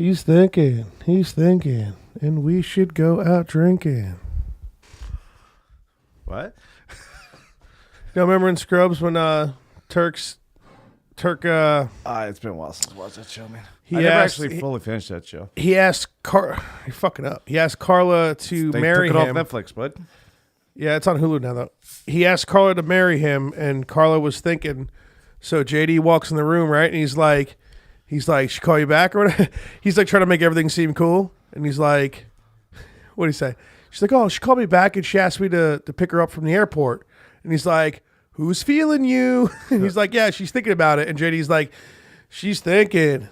He's thinking, and we should go out drinking. What? You remember in Scrubs when Turk it's been a while since I watched that show, man. I never actually fully finished that show. He asked you're fucking up. He asked Carla to marry him. They took it off Netflix, bud. Yeah, it's on Hulu now, though. He asked Carla to marry him, and Carla was thinking. So JD walks in the room, right? And he's like, she call you back or whatever? He's like trying to make everything seem cool. And he's like, what did he say? She's like, oh, she called me back and she asked me to pick her up from the airport. And he's like, who's feeling you? And he's like, yeah, she's thinking about it. And JD's like, she's thinking,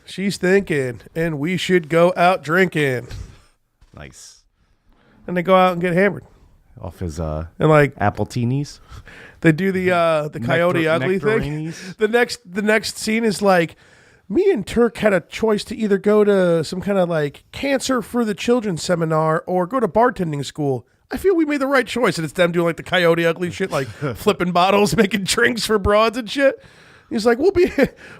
and we should go out drinking. Nice. And they go out and get hammered. Off his and like apple teenies. They do the Coyote Ugly thing. The next scene is like, me and Turk had a choice to either go to some kind of like cancer for the children seminar or go to bartending school. I feel we made the right choice. And it's them doing like the Coyote Ugly shit, like flipping bottles, making drinks for broads and shit. He's like, we'll be,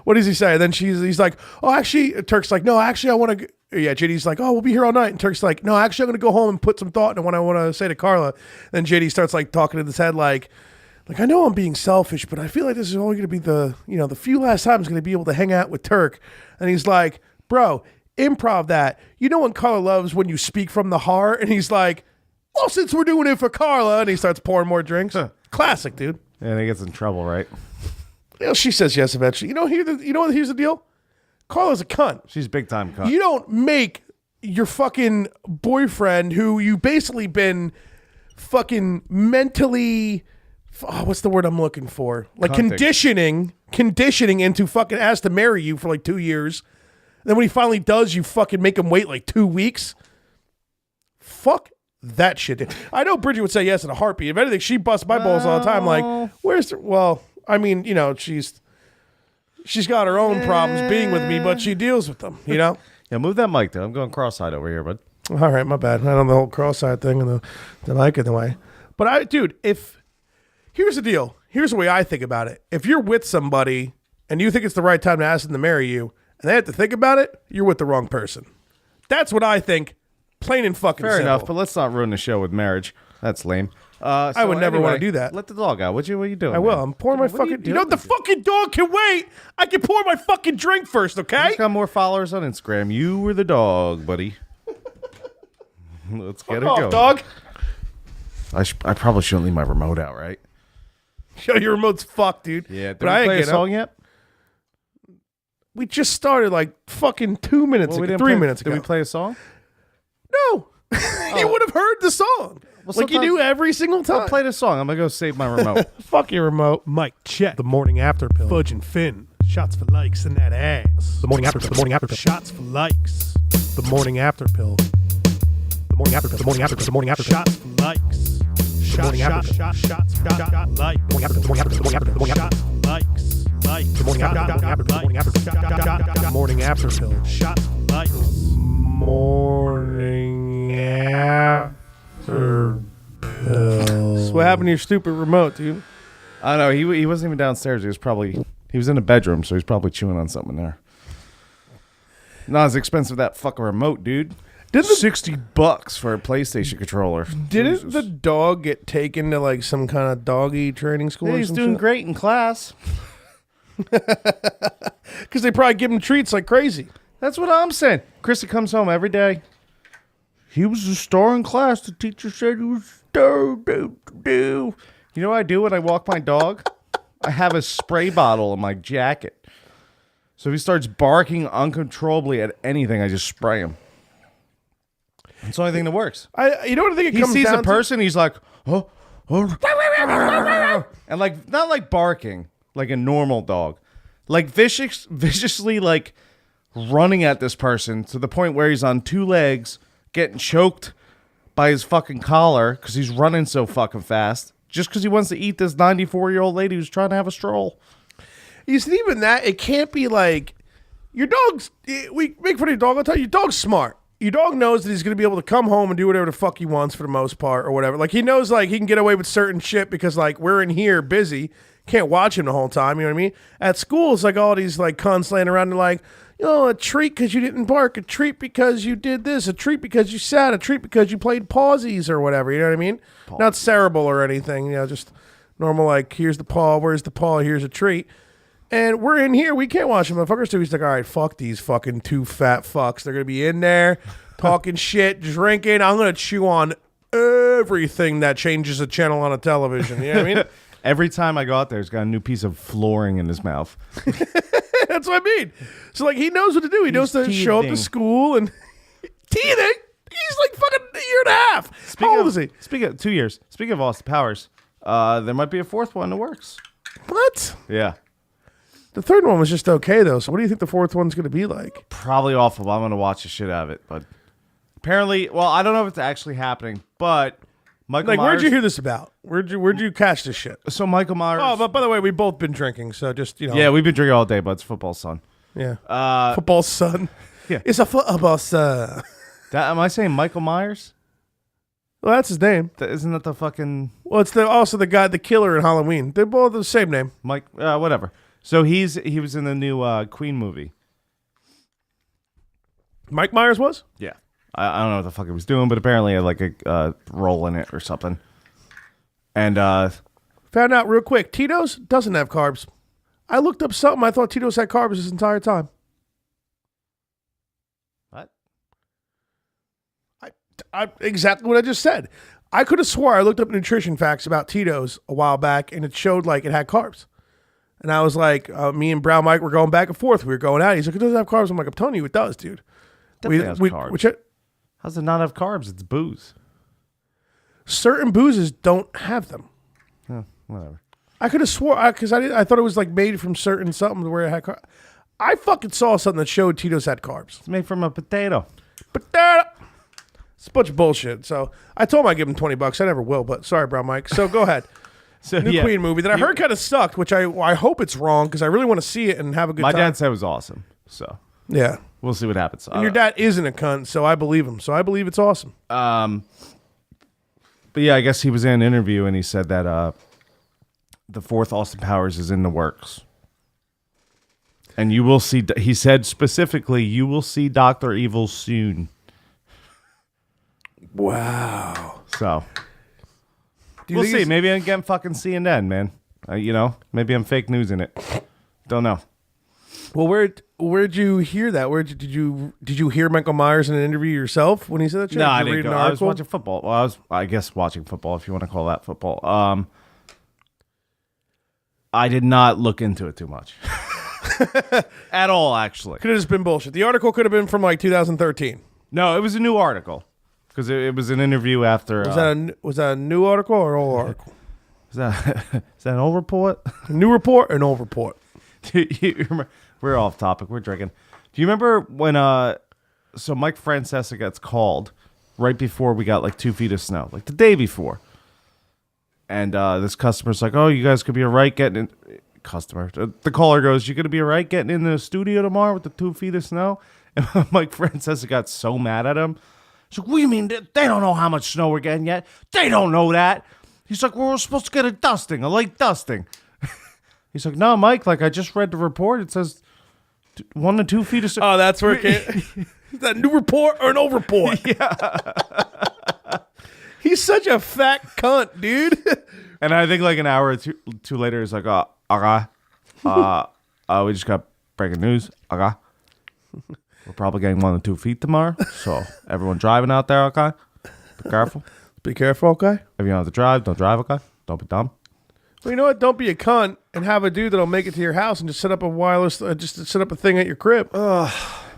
what does he say? And then he's like, oh, actually, Turk's like, no, actually, I want to, yeah, JD's like, oh, we'll be here all night. And Turk's like, no, actually, I'm going to go home and put some thought into what I want to say to Carla. Then JD starts like talking in his head like, I know I'm being selfish, but I feel like this is only going to be the few last times I'm going to be able to hang out with Turk. And he's like, bro, improv that. You know when Carla loves when you speak from the heart? And he's like, well, since we're doing it for Carla. And he starts pouring more drinks. Classic, dude. Yeah, and he gets in trouble, right? Well, she says yes eventually. Here's the deal? Carla's a cunt. She's big time cunt. You don't make your fucking boyfriend who you basically been fucking mentally, what's the word I'm looking for? Like conditioning into fucking asked to marry you for like 2 years. And then when he finally does, you fucking make him wait like 2 weeks. Fuck that shit. I know Bridget would say yes in a heartbeat. If anything, she busts my balls all the time. Like, where's the, well, I mean, she's got her own problems being with me, but she deals with them, Yeah, move that mic, though. I'm going cross-eyed over here, bud. All right, my bad. I don't know the whole cross-eyed thing and the mic in the way. But here's the deal. Here's the way I think about it. If you're with somebody and you think it's the right time to ask them to marry you, and they have to think about it, you're with the wrong person. That's what I think, plain and fucking Fair simple. enough, but let's not ruin the show with marriage. That's lame. I would never want to do that. Let the dog out. What are you doing? I will. I'm pouring my fucking... You know, the fucking dog can wait. I can pour my fucking drink first, okay? He's got more followers on Instagram. You were the dog, buddy. Let's get it going. Dog. I probably shouldn't leave my remote out, right? Yo, your remote's fucked, dude. Yeah. Did we play a song yet? We just started like fucking 2 minutes ago. 3 minutes ago. Did we play a song? No. You would have heard the song. Well, like you do every single time. I'll play the song. I'm going to go save my remote. Fuck your remote. Mic check. The morning after pill. Fudge and Finn. Shots for likes in that ass. The morning after pill. The morning after pill. Shots for likes. The morning after pill. The morning after pill. The morning after pill. The morning after pill. Shots for likes. Shots like. The morning after pill. The morning after pill. The morning after pill. The morning after pill. Likes. Like. The morning after pill. The morning after pill. The morning after pill. Shots for likes. Morning after pill. So what happened to your stupid remote, dude? I don't know. He wasn't even downstairs. He was in a bedroom, so he's probably chewing on something there. Not as expensive that fucking remote, dude. $60 for a PlayStation controller. Didn't the dog get taken to like some kind of doggy training school? Yeah, he's doing great in class. Because they probably give him treats like crazy. That's what I'm saying. Chrissy comes home every day. He was a star in class. The teacher said he was a star. You know what I do when I walk my dog? I have a spray bottle in my jacket. So if he starts barking uncontrollably at anything, I just spray him. It's the only thing that works. You know what I think it comes down to? He sees a person, he's like, oh. And like, not like barking, like a normal dog. Like viciously like running at this person to the point where he's on two legs, getting choked by his fucking collar because he's running so fucking fast. Just because he wants to eat this 94-year-old lady who's trying to have a stroll. You see, even that, it can't be like, your dog's, we make fun of your dog all the time. Your dog's smart. Your dog knows that he's going to be able to come home and do whatever the fuck he wants for the most part or whatever. Like, he knows, like, he can get away with certain shit because, like, we're in here busy. Can't watch him the whole time, you know what I mean? At school, it's like all these, like, cunts laying around and like, a treat because you didn't bark, a treat because you did this, a treat because you sat, a treat because you played pawsies or whatever. You know what I mean? Pawsies. Not cerebral or anything. Just normal. Like, here's the paw. Where's the paw? Here's a treat. And we're in here. We can't watch them motherfuckers. So he's like, all right, fuck these fucking two fat fucks. They're gonna be in there talking shit, drinking. I'm gonna chew on everything that changes a channel on a television. You know what I mean? Every time I go out there, he's got a new piece of flooring in his mouth. That's what I mean. So, like, he knows what to do. He knows to show up to school and teething. He's like fucking a year and a half. How old is he? Speaking of 2 years. Speaking of Austin Powers, there might be a fourth one in the works. What? Yeah. The third one was just okay, though. So what do you think the fourth one's going to be like? Probably awful, but I'm going to watch the shit out of it. But apparently, well, I don't know if it's actually happening, but Michael Myers. Where'd you hear this about? Where'd you catch this shit? So Michael Myers. Oh, but by the way, we've both been drinking, so just, Yeah, we've been drinking all day, but it's football, son. Yeah. Football son. Yeah. It's a football son. Am I saying Michael Myers? Well, that's his name. Isn't that the fucking... Well, it's also the guy, the killer in Halloween. They're both the same name. Mike, whatever. So he was in the new Queen movie. Mike Myers was? Yeah. I don't know what the fuck he was doing, but apparently he had like a role in it or something. And found out real quick, Tito's doesn't have carbs. I looked up something. I thought Tito's had carbs this entire time. What? I exactly what I just said. I could have swore I looked up nutrition facts about Tito's a while back, and it showed like it had carbs. And I was like, me and Brown Mike were going back and forth. We were going out. He's like, it doesn't have carbs. I'm like, I'm telling you, it does, dude. Definitely has carbs. How's it not have carbs? It's booze. Certain boozes don't have them. Oh, whatever. I could have swore because I thought it was like made from certain something where it had carbs. I fucking saw something that showed Tito's had carbs. It's made from a potato. Potato. It's a bunch of bullshit. So I told him I'd give him $20. I never will, but sorry, Brown Mike. So go ahead. So New Queen movie that I heard kind of sucked, which I hope it's wrong because I really want to see it and have a good time. My dad said it was awesome. So yeah, we'll see what happens. And your dad isn't a cunt, so I believe him. So I believe it's awesome. But yeah, I guess he was in an interview and he said that the fourth Austin Powers is in the works. And you will see, he said specifically, you will see Dr. Evil soon. Wow. So we'll see. Maybe I'm getting fucking CNN, man. Maybe I'm fake news in it. Don't know. Well, where'd you hear that? Did you hear Michael Myers in an interview yourself when he said that shit? No, I didn't go. I was watching football. Well, I guess watching football, if you want to call that football. I did not look into it too much. At all, actually. Could have just been bullshit. The article could have been from like 2013. No, it was a new article. Because it was an interview after... Was that a new article or an old article? Is that an old report? A new report or an old report? We're off topic. We're drinking. Do you remember when... So Mike Francesa gets called right before we got like 2 feet of snow. Like the day before. And this customer's like, oh, you guys could be all right getting in... Customer. The caller goes, you going to be all right getting in the studio tomorrow with the 2 feet of snow? And Mike Francesa got so mad at him. He's like, what do you mean? They don't know how much snow we're getting yet. They don't know that. He's like, well, we're supposed to get a dusting, a light dusting. He's like, no, Mike, like I just read the report. It says 1 to 2 feet of snow. Oh, that's where it came. Is that a new report or an old report? Yeah. He's such a fat cunt, dude. And I think like an hour or two later, he's like, okay. We just got breaking news. Okay. We're probably getting 1 to 2 feet tomorrow. So everyone driving out there, okay? Be careful. Be careful, okay? If you don't have to drive, don't drive, okay? Don't be dumb. Well, you know what? Don't be a cunt and have a dude that'll make it to your house and just set up a wireless, just set up a thing at your crib.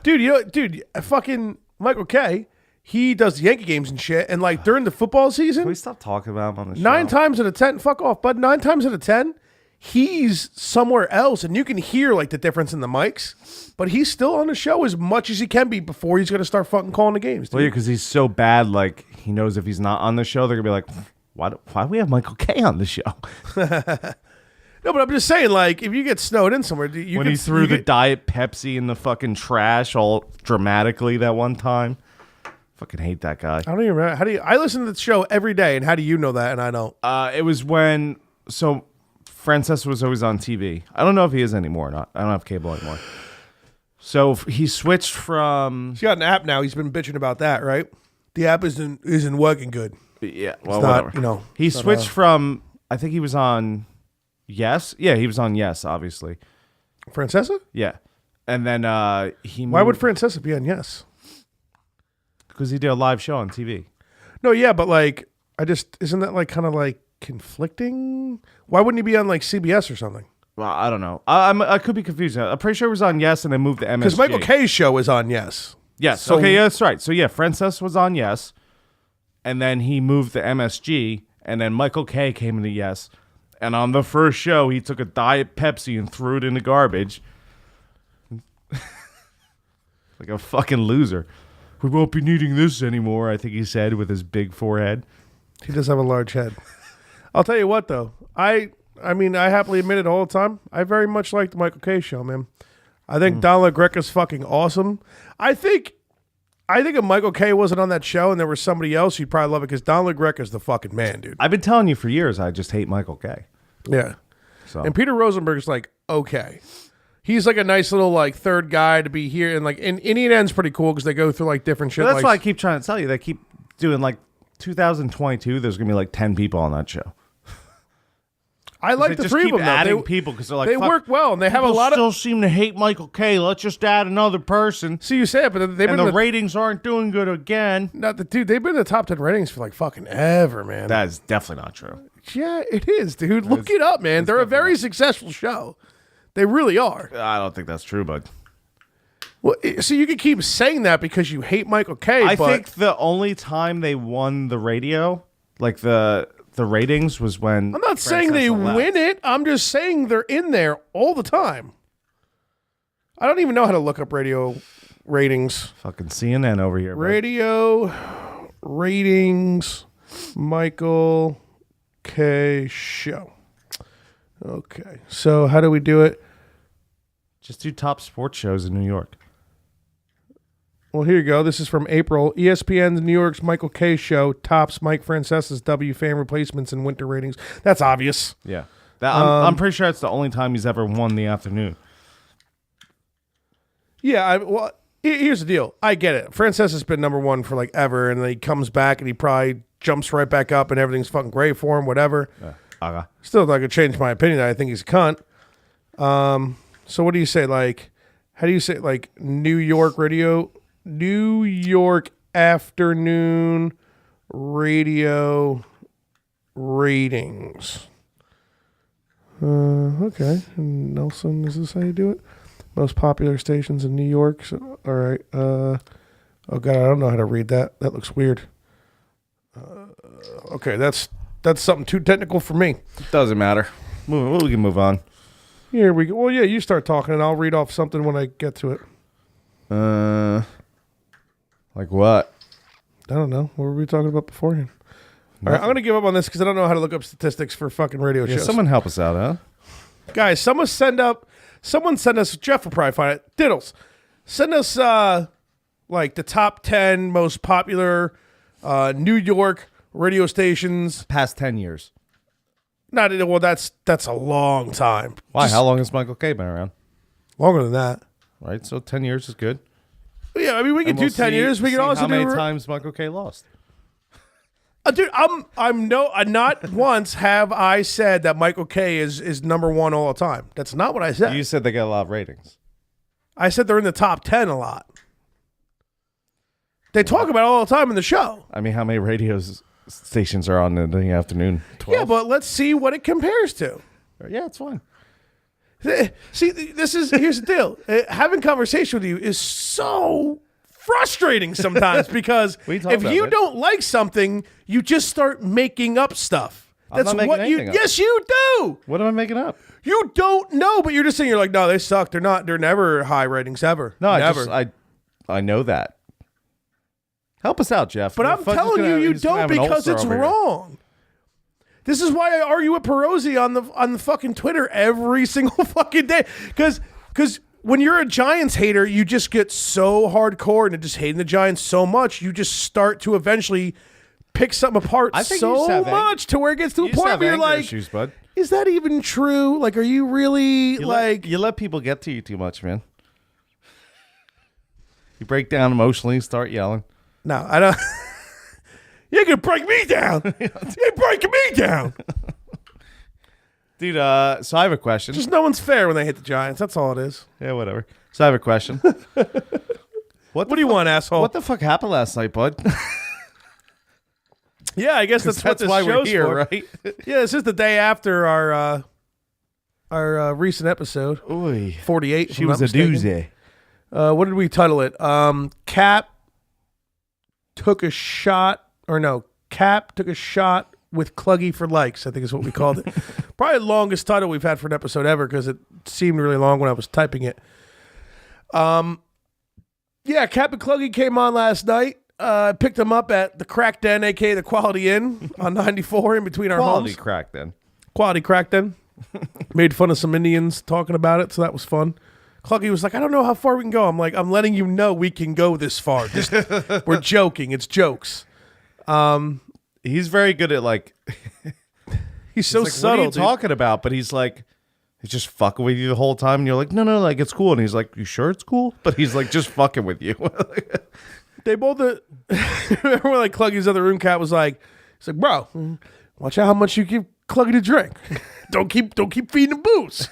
Dude, fucking Michael K, he does the Yankee games and shit. And like during the football season, can we stop talking about him on the show? 9 times out of 10, fuck off, bud. 9 times out of 10, he's somewhere else, and you can hear like the difference in the mics. But he's still on the show as much as he can be before he's going to start fucking calling the games. Dude. Well, yeah, because he's so bad. Like he knows if he's not on the show, they're gonna be like, why do we have Michael K on the show? No, but I'm just saying, like, if you get snowed in somewhere, when he threw the Diet Pepsi in the fucking trash all dramatically that one time. Fucking hate that guy. I don't even remember. I listen to the show every day, and how do you know that? And I don't. It was when Francesa was always on TV. I don't know if he is anymore or not. I don't have cable anymore. So he switched from. He's got an app now. He's been bitching about that, right? The app isn't working good. Yeah, well, it's not, whatever. He switched from. I think he was on. Yes, yeah, he was on Yes, obviously. Francesa? Yeah, and then he. Why would Francesa be on Yes? Because he did a live show on TV. No, yeah, but like, isn't that like kind of like conflicting? Why wouldn't he be on like CBS or something? Well, I don't know. I could be confused. I'm pretty sure it was on Yes, and then moved to MSG. Because Michael K's show is on Yes. Yes. So, okay, yeah, that's right. So yeah, Frances was on Yes, and then he moved to MSG, and then Michael K came into Yes, and on the first show he took a Diet Pepsi and threw it in the garbage, like a fucking loser. We won't be needing this anymore, I think he said with his big forehead. He does have a large head. I'll tell you what, though. I mean, I happily admit it all the time. I very much like the Michael K show, man. I think Don LaGreca's fucking awesome. I think if Michael K wasn't on that show and there was somebody else, you'd probably love it because Don LaGreca's the fucking man, dude. I've been telling you for years I just hate Michael K. Yeah. So. And Peter Rosenberg's like, okay. He's like a nice little like third guy to be here. And like, and Indian End's pretty cool because they go through like different shit. But that's like, why I keep trying to tell you. They keep doing like 2022, there's going to be like 10 people on that show. I like the three of them. Adding people because they're like they work well and they have a lot still seem to hate Michael K. Let's just add another person. See, you say it, but they've been the ratings aren't doing good again. Dude, they've been in the top 10 ratings for like fucking ever, man. That is definitely not true. Yeah, it is, dude. Look it up, man. They're a very successful show. They really are. I don't think that's true, bud. Well, so you can keep saying that because you hate Michael K. I think the only time they won the radio, like the ratings, was when I'm not saying they win it. I'm just saying they're in there all the time. I don't even know how to look up radio ratings. Fucking CNN over here. Radio ratings, Michael K. show. Okay, so how do we do it? Just do top sports shows in New York. Well, here you go. This is from April. ESPN's New York's Michael K. show tops Mike Francesa's W fan replacements and winter ratings. That's obvious. Yeah. I'm pretty sure it's the only time he's ever won the afternoon. Yeah, well, here's the deal. I get it. Francesa's been number one for like ever, and then he comes back and he probably jumps right back up and everything's fucking great for him, whatever. Still not going to change my opinion. I think he's a cunt. So what do you say? Like, how do you say like New York afternoon radio ratings? Okay. Nelson, is this how you do it? Most popular stations in New York. So, all right. Oh God, I don't know how to read that. That looks weird. Okay, that's something too technical for me. Doesn't matter. We can move on. Here we go. Well, yeah, you start talking, and I'll read off something when I get to it. Like what? I don't know. What were we talking about beforehand? All right, I'm going to give up on this because I don't know how to look up statistics for fucking radio shows. Someone help us out, huh? Guys, someone send us, Jeff will probably find it. Diddles. Send us, like, the top 10 most popular New York radio stations. Past 10 years. Well, that's a long time. Why? How long has Michael K been around? Longer than that. Right, so 10 years is good. Yeah, I mean, we can do 10 years. We can also do... how many times Michael K lost. Dude, not once have I said that Michael K is number one all the time. That's not what I said. You said they get a lot of ratings. I said they're in the top 10 a lot. They talk about it all the time in the show. I mean, how many radio stations are on in the afternoon? 12? Yeah, but let's see what it compares to. Yeah, it's fine. See, here's the deal. Having conversation with you is so frustrating sometimes because if you don't like something, you just start making up stuff. That's what you. Yes, you do. What am I making up? You don't know, but you're just saying you're like, no, they suck. They're not. They're never high ratings ever. No, never. I know that. Help us out, Jeff. But I'm telling you don't because it's wrong. This is why I argue with Perosi on the fucking Twitter every single fucking day. Because when you're a Giants hater, you just get so hardcore and just hating the Giants so much, you just start to eventually pick something apart so much to where it gets to a point where you're like, issues, bud. Is that even true? Like, are you really you let people get to you too much, man. You break down emotionally, start yelling. No, I don't. You can break me down. You're breaking me down. Dude, so I have a question. Just no one's fair when they hit the Giants. That's all it is. Yeah, whatever. So I have a question. What do you want, asshole? What the fuck happened last night, bud? Yeah, I guess that's what this why show's we're here, for. right? Yeah, this is the day after our recent episode. Oy. 48. She was a doozy. What did we title it? Cap took a shot, Cap took a shot with Cluggy for likes, I think is what we called it. Probably the longest title we've had for an episode ever because it seemed really long when I was typing it. Yeah, Cap and Cluggy came on last night. I picked them up at the Crack Den, a.k.a. the Quality Inn on 94 in between our homes. Quality Crack Den. Made fun of some Indians talking about it, so that was fun. Cluggy was like, I don't know how far we can go. I'm like, I'm letting you know we can go this far. We're joking. It's jokes. He's very good at like... he's so like, subtle, what are you talking about? But he's like... He's just fucking with you the whole time. And you're like, no, like, it's cool. And he's like, you sure it's cool? But he's like, just fucking with you. They both... remember when like Cluggy's other room cat was like, he's like, bro, watch out how much you give Cluggy to drink. Don't keep feeding him booze.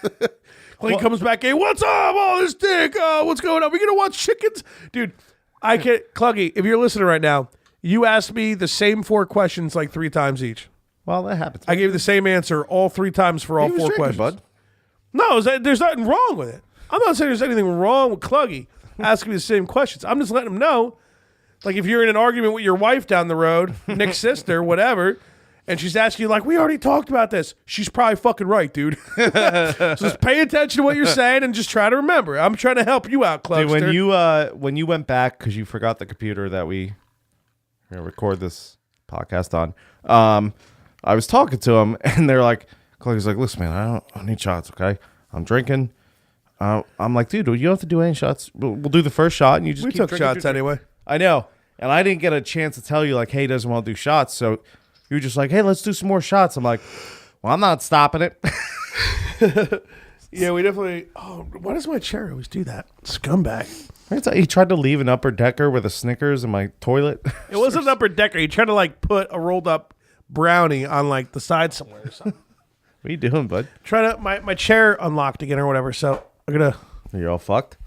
Cluggy comes back, hey, what's up? Oh, this dick. What's going on? We gonna watch chickens? Dude, I can't... Cluggy, if you're listening right now, you asked me the same 4 questions like 3 times each. Well, that happens. I gave you the same answer all 3 times for all 4 questions. Bud. No, there's nothing wrong with it. I'm not saying there's anything wrong with Cluggy asking me the same questions. I'm just letting him know, like if you're in an argument with your wife down the road, Nick's sister, whatever, and she's asking you like, we already talked about this. She's probably fucking right, dude. So just pay attention to what you're saying and just try to remember. I'm trying to help you out, Clugster. Dude, when you went back because you forgot the computer that we record this podcast on, I was talking to him and they're like, Cluggy's like, listen, man, I need shots, okay? I'm drinking. I'm like, dude, you don't have to do any shots. We'll do the first shot, and you just we keep took shots anyway. I know, and I didn't get a chance to tell you like, hey, he doesn't want to do shots, so you were just like, hey, let's do some more shots. I'm like, well, I'm not stopping it. Yeah, we definitely. Oh, why does my chair always do that? Scumbag. He tried to leave an upper decker with a Snickers in my toilet. It wasn't an upper decker. He tried to like put a rolled up brownie on like the side somewhere or something. What are you doing, bud? My chair unlocked again or whatever, so I'm gonna... You're all fucked?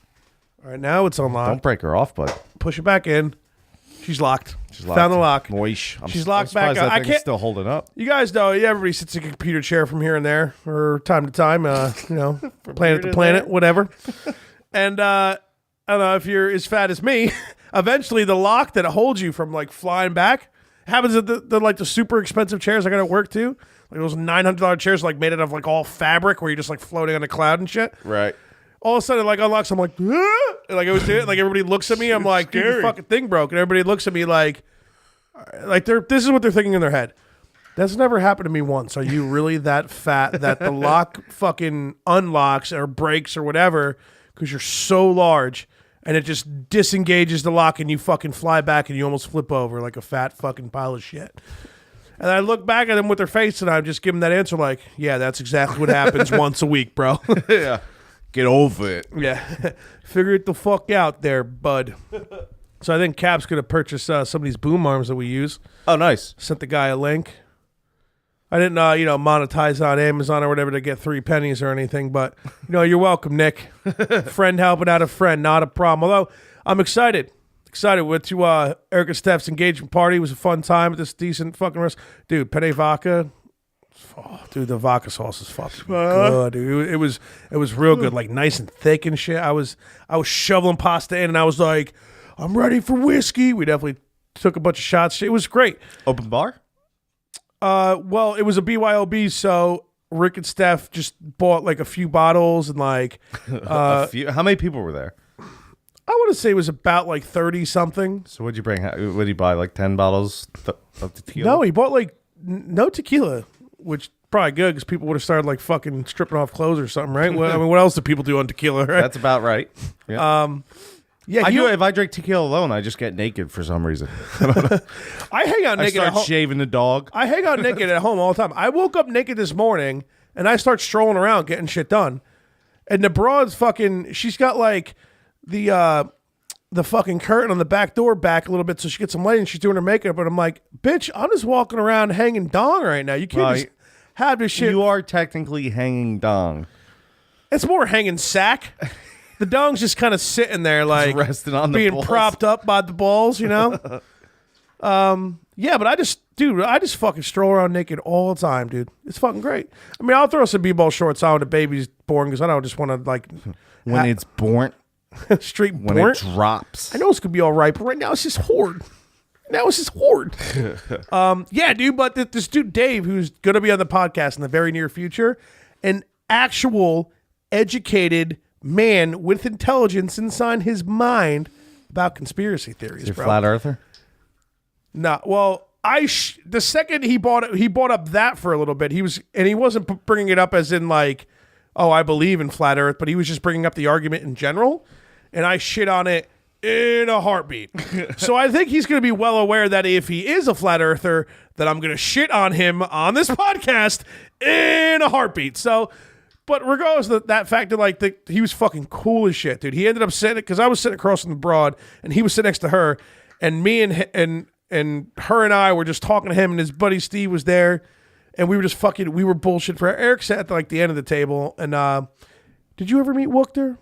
All right, now it's unlocked. Don't break her off, bud. Push it back in. She's locked. Found the lock. Moish. She's locked back up. I can't... still holding up. You guys know, everybody sits in a computer chair from here and there, or time to time, planet to planet, whatever. And I don't know, if you're as fat as me, eventually the lock that holds you from like flying back happens at the super expensive chairs I got at work too. Like those $900 chairs, like made out of like all fabric, where you're just like floating on a cloud and shit. Right. All of a sudden, it like unlocks. I'm like, ah! And, like I was doing. Like everybody looks at me. I'm like, dude, the fucking thing broke. And everybody looks at me like this is what they're thinking in their head. That's never happened to me once. Are you really that fat that the lock fucking unlocks or breaks or whatever because you're so large and it just disengages the lock and you fucking fly back and you almost flip over like a fat fucking pile of shit. And I look back at them with their face, and I just give them that answer like, yeah, that's exactly what happens once a week, bro. Yeah. Get over it. Yeah. Figure it the fuck out there, bud. So I think Cap's going to purchase some of these boom arms that we use. Oh, nice. Sent the guy a link. I didn't, monetize on Amazon or whatever to get 3 pennies or anything, but, you're welcome, Nick. Friend helping out a friend, not a problem. Although, I'm excited. Went to Eric and Steph's engagement party. It was a fun time at this decent fucking restaurant. Dude, penne vodka. Oh, dude, the vodka sauce is fucking good, dude. It was real good, like nice and thick and shit. I was shoveling pasta in, and I was like, I'm ready for whiskey. We definitely took a bunch of shots. It was great. Open bar? Well, it was a BYOB, so Rick and Steph just bought like a few bottles and like a few. How many people were there? I want to say it was about like 30 something. So what'd you bring? What'd he buy? Like 10 bottles of tequila? No, he bought like no tequila, which probably good because people would have started like fucking stripping off clothes or something, right? Well, I mean, what else do people do on tequila, right? That's about right. Yeah. Yeah, I do. If I drink tequila alone, I just get naked for some reason. I hang out naked. I start shaving the dog. I hang out naked at home all the time. I woke up naked this morning and I start strolling around getting shit done. And the broad's fucking. She's got like the the fucking curtain on the back door back a little bit so she gets some light and she's doing her makeup. But I'm like, bitch, I'm just walking around hanging dong right now. You can't just have this shit. You are technically hanging dong. It's more hanging sack. The dong's just kind of sitting there like resting on the being balls. propped up by the balls, you know? Yeah, but I just fucking stroll around naked all the time, dude. It's fucking great. I mean, I'll throw some b-ball shorts on when the baby's born because I don't just want to like... When it's born. Straight when born. It drops. I know it's going to be all right, but right now it's just horde. Yeah, dude, but this dude Dave, who's going to be on the podcast in the very near future, an actual educated man with intelligence inside his mind about conspiracy theories, You're bro. flat earther? No, well, the second he brought up that for a little bit. He wasn't bringing it up as in like, oh, I believe in flat Earth, but he was just bringing up the argument in general, and I shit on it in a heartbeat. So I think he's going to be well aware that if he is a flat earther, that I'm going to shit on him on this podcast in a heartbeat. So, but regardless of that fact that like he was fucking cool as shit, dude. He ended up sitting because I was sitting across from the broad, and he was sitting next to her, and me and her and I were just talking to him, and his buddy Steve was there, and we were just we were bullshit for Eric sat at like the end of the table, and did you ever meet Wookter?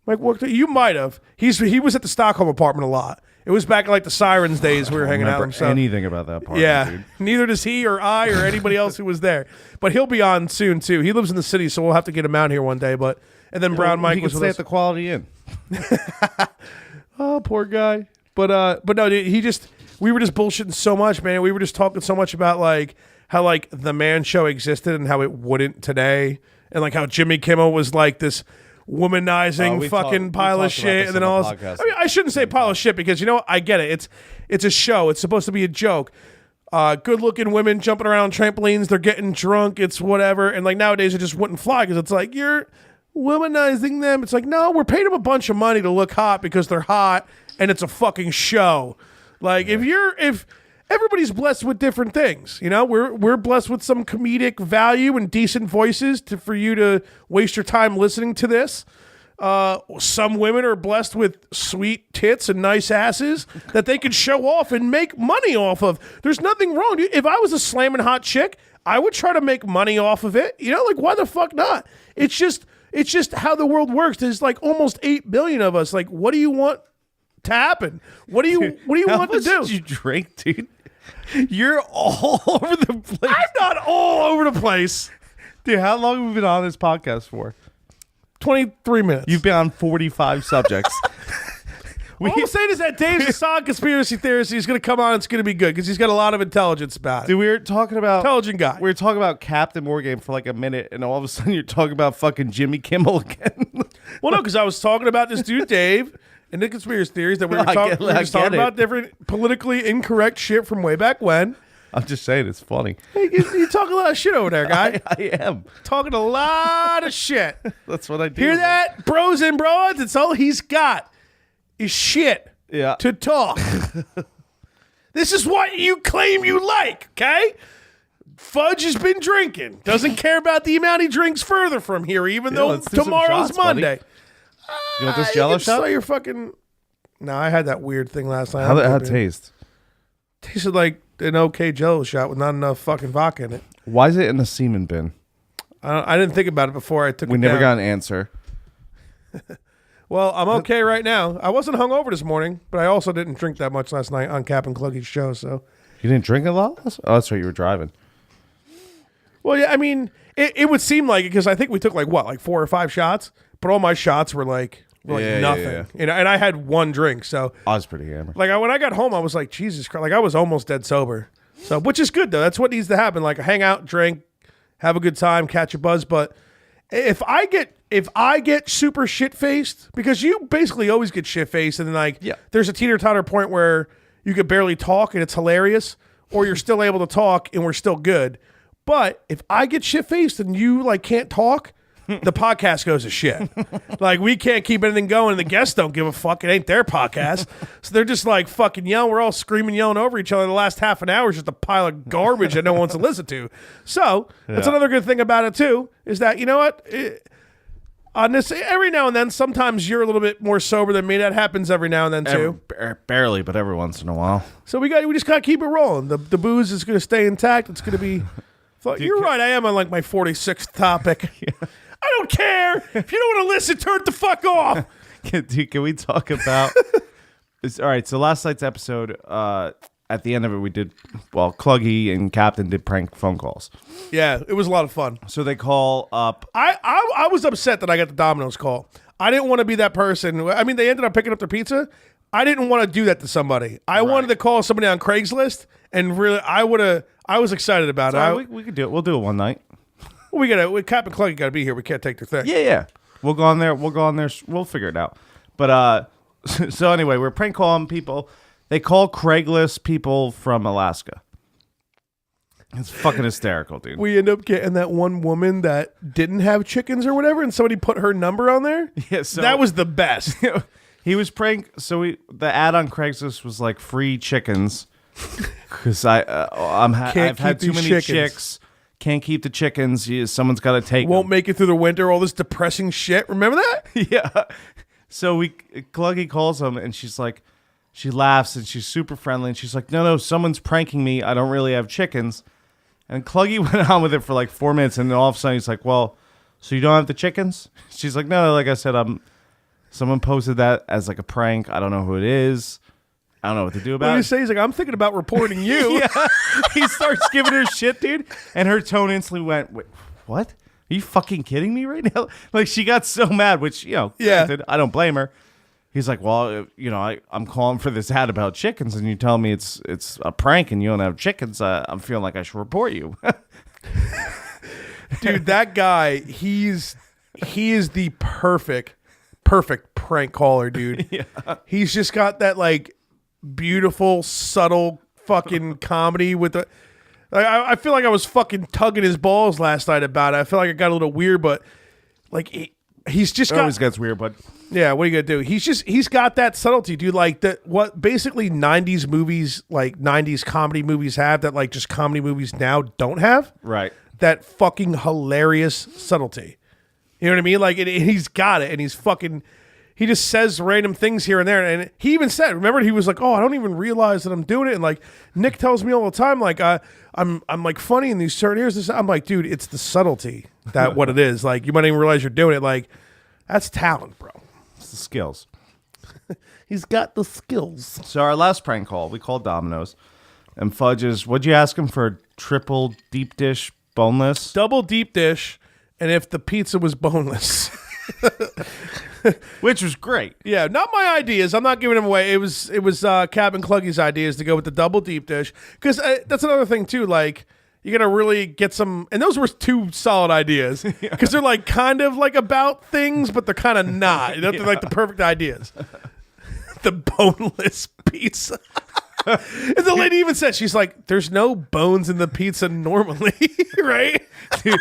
Mike Wookter? You might have. He was at the Stockholm apartment a lot. It was back in like the Sirens days we were hanging out. So anything about that apartment, yeah, dude. Neither does he or I or anybody else who was there. But he'll be on soon too. He lives in the city, so we'll have to get him out here one day. But and then Brown Mike was stay at the Quality Inn. Oh, poor guy. But no, dude, we were just bullshitting so much, man. We were just talking so much about like how like the Man Show existed and how it wouldn't today, and like how Jimmy Kimmel was like this womanizing fucking pile of shit, and then all this. I mean, I shouldn't say pile of shit because you know I get it. It's a show. It's supposed to be a joke. Good-looking women jumping around trampolines. They're getting drunk. It's whatever. And like nowadays, it just wouldn't fly because it's like you're womanizing them. It's like no, we're paying them a bunch of money to look hot because they're hot, and it's a fucking show. Like if everybody's blessed with different things, you know, we're blessed with some comedic value and decent voices for you to waste your time listening to this. Some women are blessed with sweet tits and nice asses that they can show off and make money off of. There's nothing wrong. If I was a slamming hot chick, I would try to make money off of it. You know, like why the fuck not? It's just how the world works. There's like almost 8 billion of us. Like, what do you want to happen? What do you want to do? How much did you drink, dude? You're all over the place. I'm not all over the place. Dude, how long have we been on this podcast for? 23 minutes. You've been on 45 subjects. All I'm saying is that Dave's a solid conspiracy theorist. He's going to come on. It's going to be good because he's got a lot of intelligence about it. Dude, we were talking about... Intelligent guy. We were talking about Captain Morgan for like a minute, and all of a sudden you're talking about fucking Jimmy Kimmel again. Well, no, because I was talking about this dude, Dave, and the conspiracy theories that we were talking about different politically incorrect shit from way back when. I'm just saying, it's funny. Hey, you talk a lot of shit over there, guy. I am. Talking a lot of shit. That's what I do. Hear that? Bros and broads, it's all he's got is shit to talk. This is what you claim you like, okay? Fudge has been drinking. Doesn't care about the amount he drinks further from here, even though tomorrow's shots, Monday. You want this Jello shot? Your fucking... No, I had that weird thing last night. How'd it taste? Tasted like an okay Jello shot with not enough fucking vodka in it. Why is it in a semen bin? I didn't think about it before I took it We never down. got an answer. Well, I'm okay right now. I wasn't hungover this morning, but I also didn't drink that much last night on Cap and Cluggy's show, so... You didn't drink a lot? Oh, that's right, you were driving. Well, yeah, I mean, it would seem like it because I think we took like 4 or 5 shots, but all my shots were like nothing. Yeah. You know, and I had one drink, so... I was pretty hammered. Like, when I got home, I was like, Jesus Christ. Like, I was almost dead sober. So, which is good, though. That's what needs to happen. Like, hang out, drink, have a good time, catch a buzz. But if I get super shit-faced, because you basically always get shit-faced, and then, there's a teeter-totter point where you could barely talk, and it's hilarious, or you're still able to talk, and we're still good. But if I get shit-faced and you, can't talk... the podcast goes to shit. Like, we can't keep anything going, and the guests don't give a fuck. It ain't their podcast. So they're just fucking yelling. We're all screaming, yelling over each other. The last half an hour is just a pile of garbage that no one wants to listen to. So that's another good thing about it, too, is that, you know what? on this every now and then. Sometimes you're a little bit more sober than me. That happens every now and then too. Barely, but every once in a while. So we just gotta keep it rolling. The booze is gonna stay intact. It's gonna be. You're right. I am on like my 46th topic. Yeah. I don't care if you don't want to listen. Turn it the fuck off. Dude, can we talk about? All right. So last night's episode. At the end of it, we did, Cluggy and Captain did prank phone calls. Yeah, it was a lot of fun. So they call up. I was upset that I got the Domino's call. I didn't want to be that person. I mean, they ended up picking up their pizza. I didn't want to do that to somebody. I wanted to call somebody on Craigslist, and really, I was excited about it. We could do it. We'll do it one night. Cap and Cluggy got to be here. We can't take their thing. Yeah. We'll go on there. We'll figure it out. But so anyway, we're prank calling people. They call Craigslist people from Alaska. It's fucking hysterical, dude. We end up getting that one woman that didn't have chickens or whatever, and somebody put her number on there. Yeah, so that was the best. He was prank. So the ad on Craigslist was like free chickens because I've had too many chicks. Can't keep the chickens. Someone's got to take. Won't make it through the winter. All this depressing shit. Remember that? Yeah. So Cluggy calls them, and she's like. She laughs and she's super friendly and she's like, no, someone's pranking me. I don't really have chickens. And Cluggy went on with it for like 4 minutes and then all of a sudden he's like, well, so you don't have the chickens? She's like, no, like I said, someone posted that as like a prank. I don't know who it is. I don't know what to do about it. What do you say? He's like, I'm thinking about reporting you. Yeah. He starts giving her shit, dude. And her tone instantly went, wait, what? Are you fucking kidding me right now? Like she got so mad, which, granted, I don't blame her. He's like, well, I'm calling for this ad about chickens, and you tell me it's a prank, and you don't have chickens. I'm feeling like I should report you. Dude, that guy, he is the perfect prank caller, dude. Yeah. He's just got that like beautiful, subtle fucking comedy with the. I feel like I was fucking tugging his balls last night about it. I feel like I got a little weird, but like he's just got. Always gets weird, but. Yeah, what are you gonna do? He's got that subtlety, dude. Like what basically 90s movies, like 90s comedy movies have that like just comedy movies now don't have. Right. That fucking hilarious subtlety. You know what I mean? Like he's got it, and he just says random things here and there. And he even said, remember, he was like, "Oh, I don't even realize that I'm doing it." And like Nick tells me all the time, like I'm like funny in these certain areas. I'm like, dude, it's the subtlety that what it is. Like you might not even realize you're doing it. Like that's talent, bro. The skills. He's got the skills. So our last prank call, we called Domino's, and Fudge's. What'd you ask him for? Triple deep dish boneless, double deep dish, and if the pizza was boneless, which was great. Yeah, not my ideas. I'm not giving them away. It was Cap and Cluggy's ideas to go with the double deep dish because that's another thing too. Like. You're going to really get some... And those were two solid ideas. Because they're like kind of like about things, but they're kind of not. They're like the perfect ideas. The boneless pizza. And the lady even said, she's like, there's no bones in the pizza normally, right? Dude,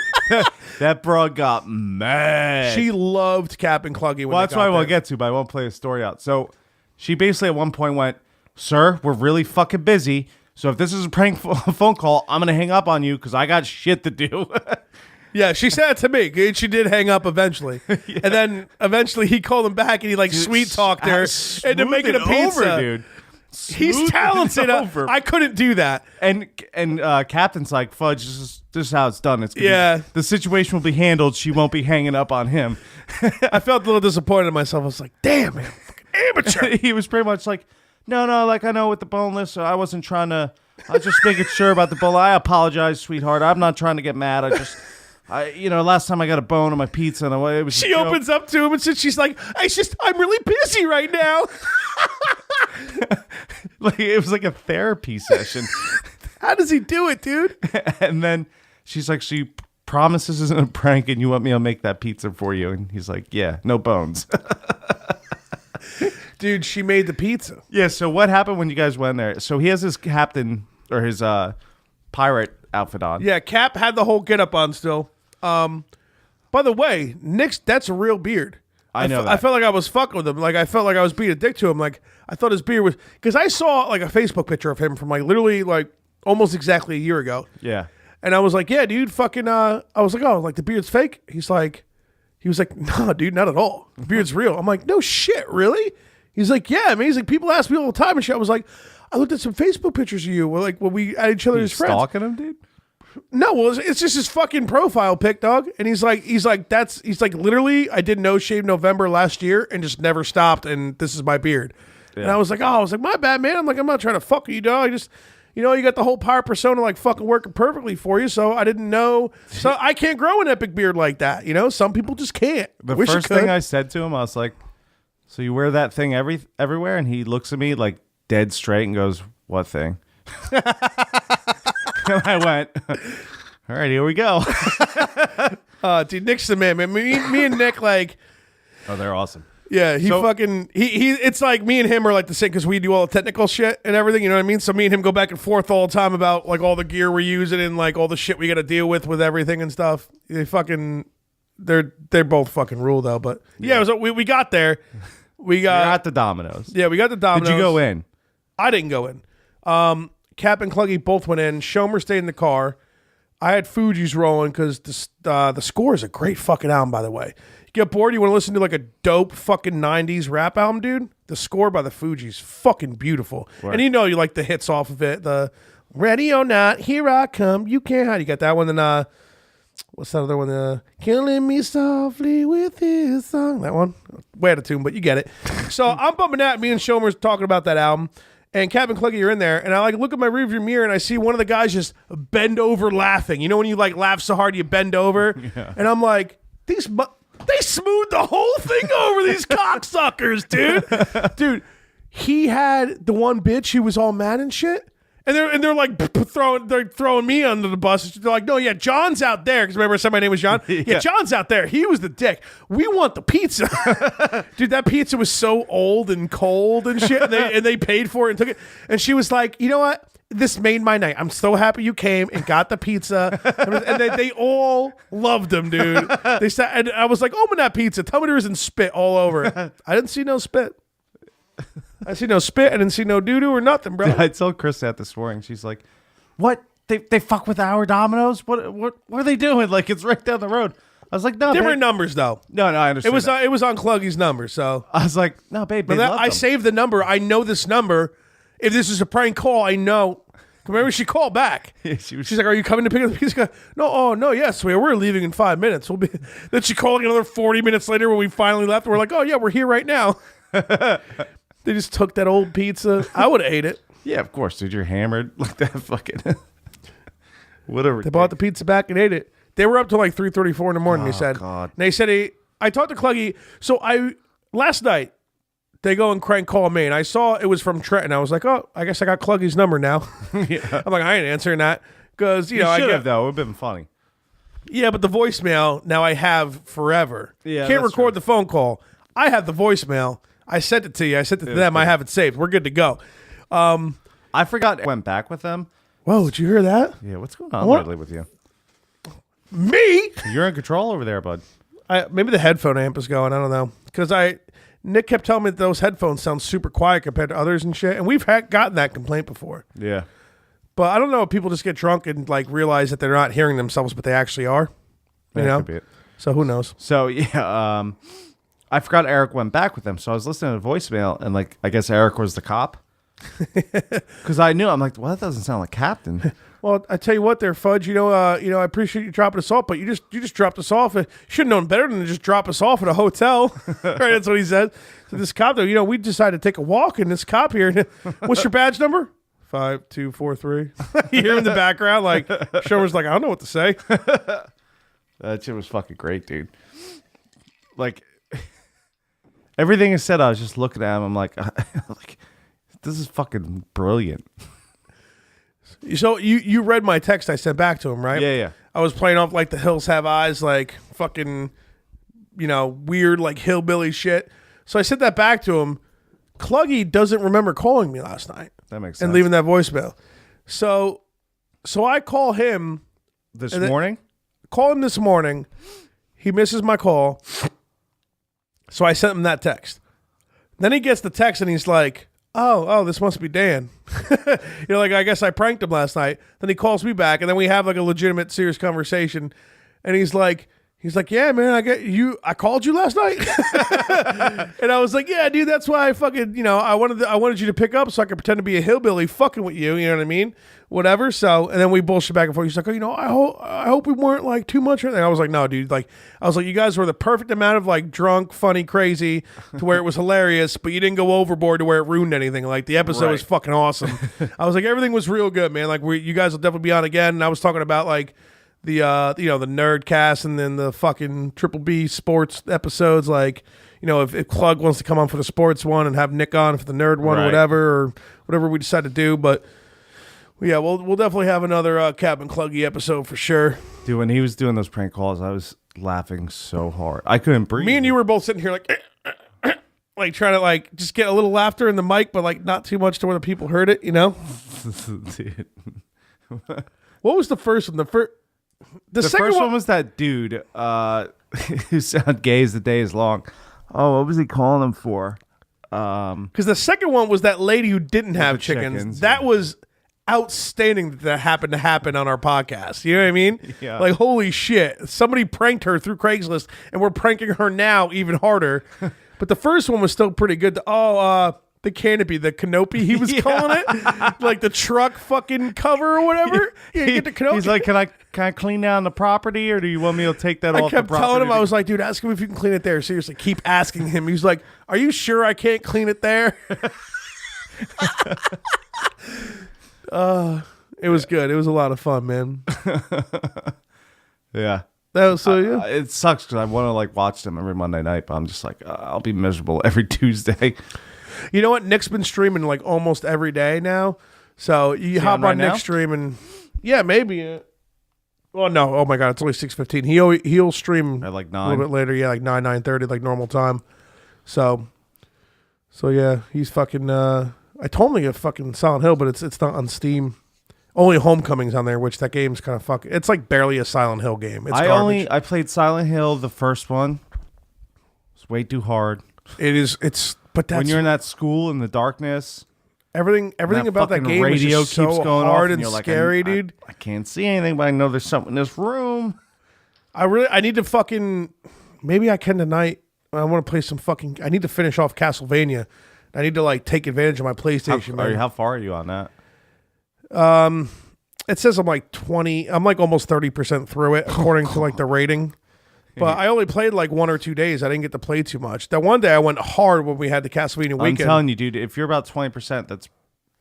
that broad got mad. She loved Cap and Cluggy when Well, that's what I want to get to, but I won't play the story out. So she basically at one point went, sir, we're really fucking busy. So if this is a prank phone call, I'm going to hang up on you because I got shit to do. Yeah, she said it to me. And she did hang up eventually. Yeah. And then eventually he called him back and he like sweet talked her into making a pizza. Over, dude. He's talented. I couldn't do that. And Captain's like, Fudge, this is how it's done. The situation will be handled. She won't be hanging up on him. I felt a little disappointed in myself. I was like, damn, man, fucking amateur. He was pretty much like, no, like I know with the boneless, so I wasn't trying to. I was just making sure about the bone. I apologize, sweetheart. I'm not trying to get mad. Last time I got a bone on my pizza, and it was. She opens up to him and says, "She's like, I'm really busy right now." Like it was like a therapy session. How does he do it, dude? And then she's like, "She promises isn't a prank, and you want me to make that pizza for you?" And he's like, "Yeah, no bones." Dude, she made the pizza. Yeah, so what happened when you guys went there? So he has his captain or his pirate outfit on. Yeah, Cap had the whole getup on still. By the way, Nick's, that's a real beard. I know that. I felt like I was fucking with him. Like, I felt like I was being a dick to him. Like, I thought his beard was... Because I saw, like, a Facebook picture of him from, like, literally, like, almost exactly a year ago. Yeah. And I was like, yeah, dude, fucking... I was like, oh, like, the beard's fake? He's like, He was like, no, dude, not at all. The beard's real. I'm like, no shit, really? He's like, yeah, man. He's like, people ask me all the time and shit. I was like, I looked at some Facebook pictures of you. Like when we at each other as friends. Stalking him, dude? No, well, it's just his fucking profile pic, dog. And he's like, literally, I did No Shave November last year and just never stopped. And this is my beard. Yeah. And I was like, my bad, man. I'm like, I'm not trying to fuck with you, dog. I just, you got the whole power persona like fucking working perfectly for you. So I didn't know. So I can't grow an epic beard like that. Some people just can't. The first thing I said to him, I was like, so you wear that thing everywhere? And he looks at me like dead straight and goes, what thing? And I went, all right, here we go. Dude, Nick's the man, man. Me and Nick, like, oh, they're awesome. Yeah, he it's like me and him are like the same because we do all the technical shit and everything, you know what I mean? So me and him go back and forth all the time about like all the gear we're using and like all the shit we got to deal with everything and stuff. They're both fucking rule though, but yeah, we got there. We got the Domino's. Yeah, we got the Domino's. Did you go in? I didn't go in. Cap and Cluggy both went in. Shomer stayed in the car. I had Fuji's rolling because the Score is a great fucking album, by the way. You get bored, you want to listen to like a dope fucking 90s rap album, dude? The Score by the Fugees, fucking beautiful. Right. And you like the hits off of it. The Ready or Not, Here I Come, You Can't Hide. You got that one. Then what's that other one? Killing Me Softly with His Song. That one. Way out of tune, but you get it. So I'm bumping that. Me and Shomer's talking about that album. And Cap and Cluggy are in there, and I like look at my rearview mirror, and I see one of the guys just bend over laughing. You know when you like laugh so hard you bend over, yeah. And I'm like, they smoothed the whole thing over these cocksuckers, dude. Dude, he had the one bitch who was all mad and shit, and they're like throwing me under the bus. They're like, no, yeah, John's out there because remember I said my name was John. Yeah, John's out there. He was the dick. We want the pizza, dude. That pizza was so old and cold and shit. And they paid for it and took it. And she was like, you know what? This made my night. I'm so happy you came and got the pizza. And they all loved him, dude. They said, and I was like, open that pizza. Tell me there isn't spit all over it. I didn't see no spit. I see no spit. I didn't see no doo-doo or nothing, bro. I told Chris that this morning. She's like, what? They fuck with our Domino's? What are they doing? Like, it's right down the road. I was like, no, different numbers, though. No, I understand. It was on Cluggy's number, so. I was like, no, babe, I saved the number. I know this number. If this is a prank call, I know. Remember, she called back. Yeah, she's like, are you coming to pick up the pizza? No, yes, we're leaving in 5 minutes. We'll be. Then she called another 40 minutes later when we finally left. We're like, oh, yeah, we're here right now. They just took that old pizza. I would have ate it. Yeah, of course, dude. You're hammered like that fucking whatever. They bought the pizza back and ate it. They were up till like 3:34 in the morning. They said. God. And they said I talked to Cluggy. So last night they go and crank call me, and I saw it was from Trenton. I was like, oh, I guess I got Cluggy's number now. Yeah. I'm like, I ain't answering that because you know I should have though. It would have been funny. Yeah, but the voicemail now I have forever. Yeah, can't record the phone call. I have the voicemail. I sent it to you. I sent it to them. Good. I have it saved. We're good to go. I forgot I went back with them. Whoa, did you hear that? Yeah, what's going on lately with you? Me? You're in control over there, bud. Maybe the headphone amp is going. I don't know. Because Nick kept telling me that those headphones sound super quiet compared to others and shit. And we've gotten that complaint before. Yeah. But I don't know if people just get drunk and like realize that they're not hearing themselves, but they actually are. You know? Could be it. So who knows? So, yeah, I forgot Eric went back with them, so I was listening to voicemail, and like I guess Eric was the cop, because I knew I'm like, well, that doesn't sound like Captain. Well, I tell you what, there, Fudge. I appreciate you dropping us off, but you just dropped us off. You should have known better than to just drop us off at a hotel. Right? That's what he said. So this cop, though, we decided to take a walk, and this cop here. What's your badge number? 5243. You hear him in the background, like Shomer's like, I don't know what to say. That shit was fucking great, dude. Like. Everything is said. I was just looking at him. I'm like, this is fucking brilliant. So you read my text I sent back to him, right? Yeah. I was playing off like The Hills Have Eyes, like fucking, weird like hillbilly shit. So I sent that back to him. Cluggy doesn't remember calling me last night. That makes sense. And leaving that voicemail. So I call him this morning. Call him this morning. He misses my call. So I sent him that text. Then he gets the text and he's like, oh, this must be Dan. I guess I pranked him last night. Then he calls me back and then we have like a legitimate, serious conversation. And he's like, He's like, yeah, man, I called you last night. And I was like, yeah, dude, that's why I fucking, I wanted you to pick up so I could pretend to be a hillbilly fucking with you. You know what I mean? Whatever. So, and then we bullshit back and forth. He's like, oh, I hope we weren't like too much. And I was like, no, dude. Like, I was like, you guys were the perfect amount of like drunk, funny, crazy to where it was hilarious, but you didn't go overboard to where it ruined anything. Like the episode was fucking awesome. I was like, everything was real good, man. Like you guys will definitely be on again. And I was talking about like, the the Nerdcast and then the fucking Triple B sports episodes, like, if Klug wants to come on for the sports one and have Nick on for the nerd one or whatever we decide to do. But yeah, we'll definitely have another Captain Kluggy episode for sure. Dude, when he was doing those prank calls, I was laughing so hard. I couldn't breathe. Me and you were both sitting here like like trying to like just get a little laughter in the mic, but like not too much to where the people heard it, Dude. What was the first one? The second first one was that dude who sounded gay as the day is long. Oh, what was he calling him for? Because the second one was that lady who didn't have chickens. That was outstanding that happened to happen on our podcast. You know what I mean? Yeah. Like, holy shit. Somebody pranked her through Craigslist, and we're pranking her now even harder. But the first one was still pretty good. The canopy, he was calling it, like the truck fucking cover or whatever. Yeah, get the canopy. He's like, can I clean down the property, or do you want me to take that off the property? I kept telling him, I was like, dude, ask him if you can clean it there. Seriously, keep asking him. He's like, are you sure I can't clean it there? It was good. It was a lot of fun, man. Yeah. That was yeah. It sucks because I want to like watch them every Monday night, but I'm just like, I'll be miserable every Tuesday. You know what? Nick's been streaming like almost every day now. So you hop on Nick's stream and yeah, maybe. Well, no. Oh my God, it's only 6:15. He'll stream at like 9 a little bit later. Yeah, like 9:30, like normal time. So yeah, he's fucking. I told him to get fucking Silent Hill, but it's not on Steam. Only Homecoming's on there, which that game's kind of fucking. It's like barely a Silent Hill game. It's garbage. I played Silent Hill, the first one. It's way too hard. It is. It's. But that's, when you're in that school in the darkness, everything about that game radio is just so going hard and and scary, dude. I can't see anything, but I know there's something in this room. I need to fucking. Maybe I can tonight. I want to play some fucking. I need to finish off Castlevania. I need to like take advantage of my PlayStation. How far are you on that? It says I'm like 20. I'm like almost 30% through it according to like the rating. But I only played like 1 or 2 days. I didn't get to play too much. That one day I went hard when we had the Castlevania weekend. I'm telling you, dude, if you're about 20%,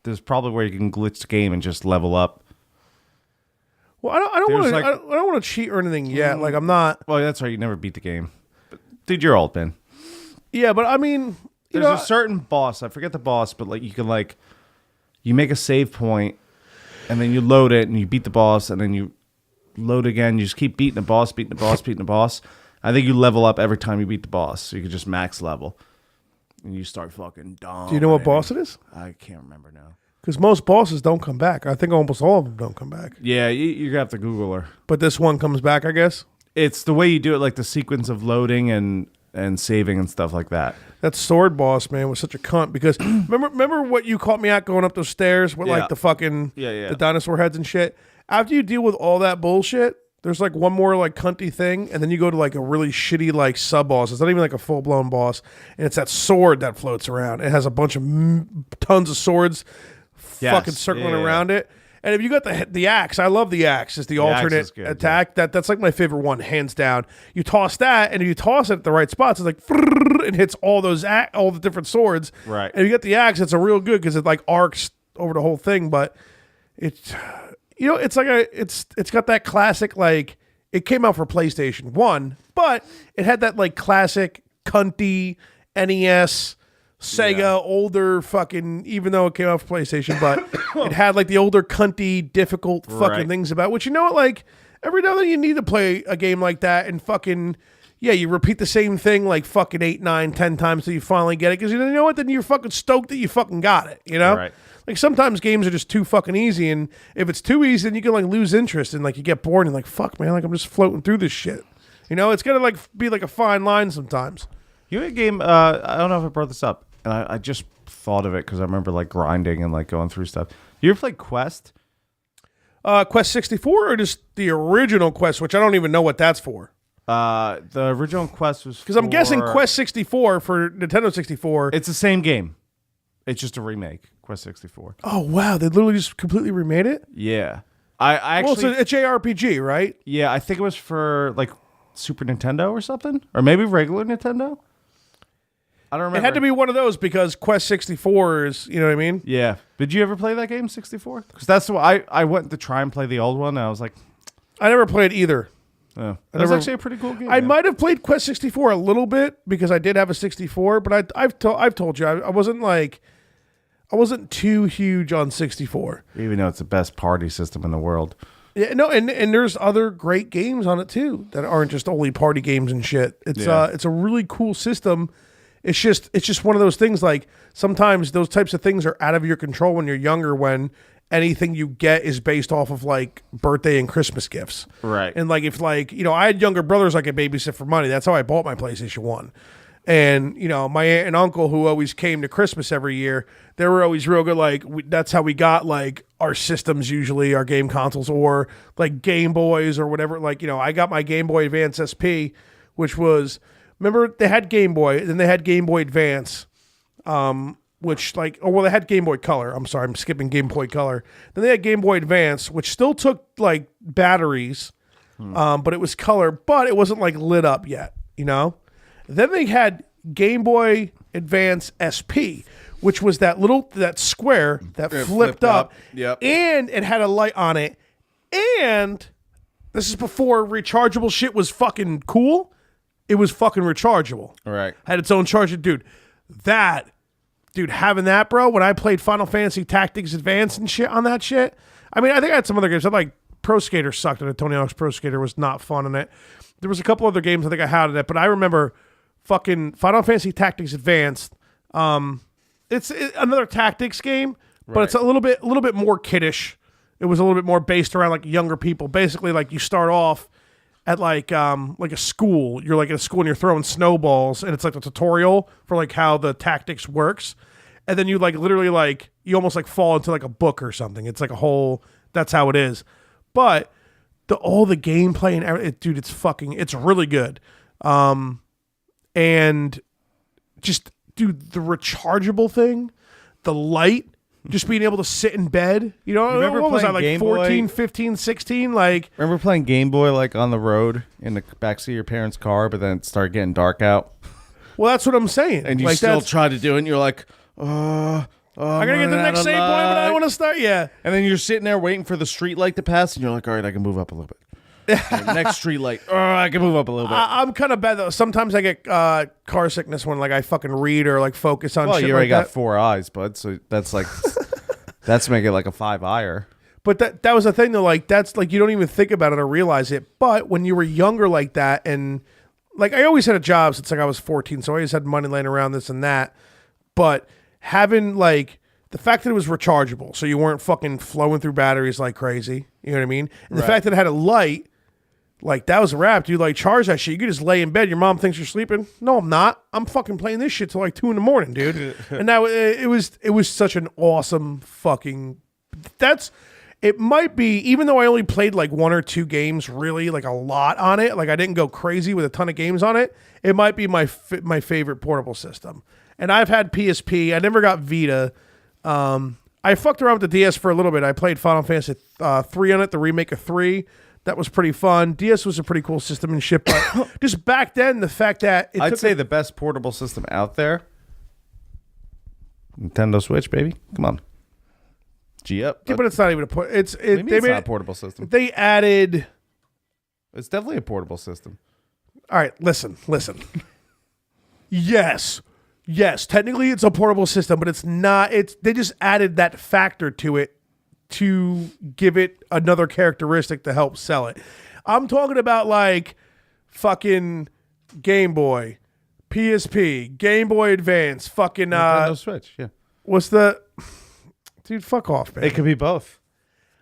there's probably where you can glitch the game and just level up. Well, I don't want to cheat or anything yet. Like I'm not. Well, that's right. You never beat the game, but, dude. You're old, Ben. Yeah, but I mean, there's a certain boss. I forget the boss, but like you can like, you make a save point, and then you load it, and you beat the boss, and then you load again. You just keep beating the boss. I think you level up every time you beat the boss, so you can just max level, and you start fucking dumb. Do you know what boss it is? I can't remember now. Because most bosses don't come back. I think almost all of them don't come back. Yeah, you're gonna have to Google her. But this one comes back, I guess. It's the way you do it, like the sequence of loading and saving and stuff like that. That sword boss, man, was such a cunt because remember what you caught me at going up those stairs with like the fucking the dinosaur heads and shit. After you deal with all that bullshit, there's like one more like cunty thing, and then you go to like a really shitty like sub boss. It's not even like a full blown boss, and it's that sword that floats around. It has a bunch of tons of swords fucking circling around it. And if you got the axe, I love the axe. It's the alternate attack. Yeah. That's like my favorite one, hands down. You toss that, and if you toss it at the right spots, it's like it hits all the different swords. Right. And if you get the axe, it's a real good because it like arcs over the whole thing. But it's it's like it's got that classic like it came out for PlayStation 1, but it had that like classic cunty NES. Sega, older fucking, even though it came out for PlayStation, but it had like the older cunty, difficult fucking things about, which you know what, like every now and then you need to play a game like that and fucking, you repeat the same thing like fucking 8, 9, 10 times till you finally get it. Because you know what, then you're fucking stoked that you fucking got it, you know? Right. Like sometimes games are just too fucking easy, and if it's too easy, then you can like lose interest and like you get bored and like, fuck man, like I'm just floating through this shit. You know, it's gonna like be like a fine line sometimes. You had a game, I don't know if I brought this up. And I just thought of it because I remember like grinding and like going through stuff. You ever played Quest? Quest 64 or just the original Quest, which I don't even know what that's for. The original Quest was because I'm guessing Quest 64 for Nintendo 64. It's the same game. It's just a remake. Quest 64. Oh wow, they literally just completely remade it. Yeah, I actually. Well, it's a JRPG, right? Yeah, I think it was for like Super Nintendo or something, or maybe regular Nintendo. I don't remember. It had to be one of those because Quest 64 is, you know what I mean? Yeah. Did you ever play that game 64? Because that's what I went to try and play the old one, and I was like, I never played either. oh, that was actually a pretty cool game. I might have played Quest 64 a little bit because I did have a 64, but I've told you I wasn't too huge on 64. Even though it's the best party system in the world. Yeah, no, and there's other great games on it too that aren't just only party games and shit. It's a really cool system. It's just one of those things, like sometimes those types of things are out of your control when you're younger, when anything you get is based off of like birthday and Christmas gifts. Right. And like if like, you know, I had younger brothers I could babysit for money. That's how I bought my PlayStation 1. And, you know, my aunt and uncle who always came to Christmas every year, they were always real good. Like, that's how we got, like, our systems usually, our game consoles, or, like, Game Boys or whatever. Like, you know, I got my Game Boy Advance SP, which was, remember, they had Game Boy, then they had Game Boy Advance, which, like, oh, well, they had Game Boy Color. I'm sorry, I'm skipping Game Boy Color. Then they had Game Boy Advance, which still took, like, batteries, but it was color, but it wasn't, like, lit up yet, you know? Then they had Game Boy Advance SP, which was that square that flipped up. Yep. And it had a light on it. And this is before rechargeable shit was fucking cool. It was fucking rechargeable. Right. Had its own charger. Dude, having that, bro, when I played Final Fantasy Tactics Advance and shit on that shit. I mean, I think I had some other games. I like Pro Skater sucked in it. Tony Hawk's Pro Skater was not fun in it. There was a couple other games I think I had in it, but I remember fucking Final Fantasy Tactics Advanced. It's another tactics game, but it's a little bit more kiddish. It was a little bit more based around like younger people. Basically, like you start off at like a school. You're like at a school and you're throwing snowballs, and it's like a tutorial for like how the tactics works. And then you like literally like you almost like fall into like a book or something. It's like a whole. That's how it is. But all the gameplay and everything, dude, it's really good. And just, dude, the rechargeable thing, the light, just being able to sit in bed. You know, remember what was I, like Game 14, Boy? 15, 16? Like, remember playing Game Boy like on the road in the backseat of your parents' car, but then it started getting dark out? Well, that's what I'm saying. And you like, still try to do it, and you're like, I gotta get to the next save point, but I don't want to start. Yeah. And then you're sitting there waiting for the street light to pass, and you're like, all right, I can move up a little bit. Next street light. Oh, I can move up a little bit. I'm kind of bad though. Sometimes I get car sickness when like I fucking read or like focus on. Well, shit you already like got 4 eyes, bud. So that's like that's making it like a 5-eyer. But that was the thing though. Like that's like you don't even think about it or realize it. But when you were younger like that, and like I always had a job since like I was 14, so I always had money laying around, this and that. But having like the fact that it was rechargeable, so you weren't fucking flowing through batteries like crazy. You know what I mean? And the fact that it had a light. Like, that was a wrap, dude. Like, charge that shit. You could just lay in bed. Your mom thinks you're sleeping. No, I'm not. I'm fucking playing this shit till like 2 a.m, dude. And now it was such an awesome fucking... It might be, even though I only played like 1 or 2 games, really, like a lot on it. Like, I didn't go crazy with a ton of games on it. It might be my favorite portable system. And I've had PSP. I never got Vita. I fucked around with the DS for a little bit. I played Final Fantasy 3 on it, the remake of 3. That was pretty fun. DS was a pretty cool system and shit, but just back then, the fact that I'd say the best portable system out there, Nintendo Switch, baby. Come on, G up. Yeah, but it's not even a port. It's not a portable system. They added. It's definitely a portable system. All right, listen. Yes. Technically, it's a portable system, but it's not. They just added that factor to it to give it another characteristic to help sell it. I'm talking about like fucking Game Boy, PSP, Game Boy Advance, fucking Nintendo Switch. Yeah. What's the dude? Fuck off, man. It could be both.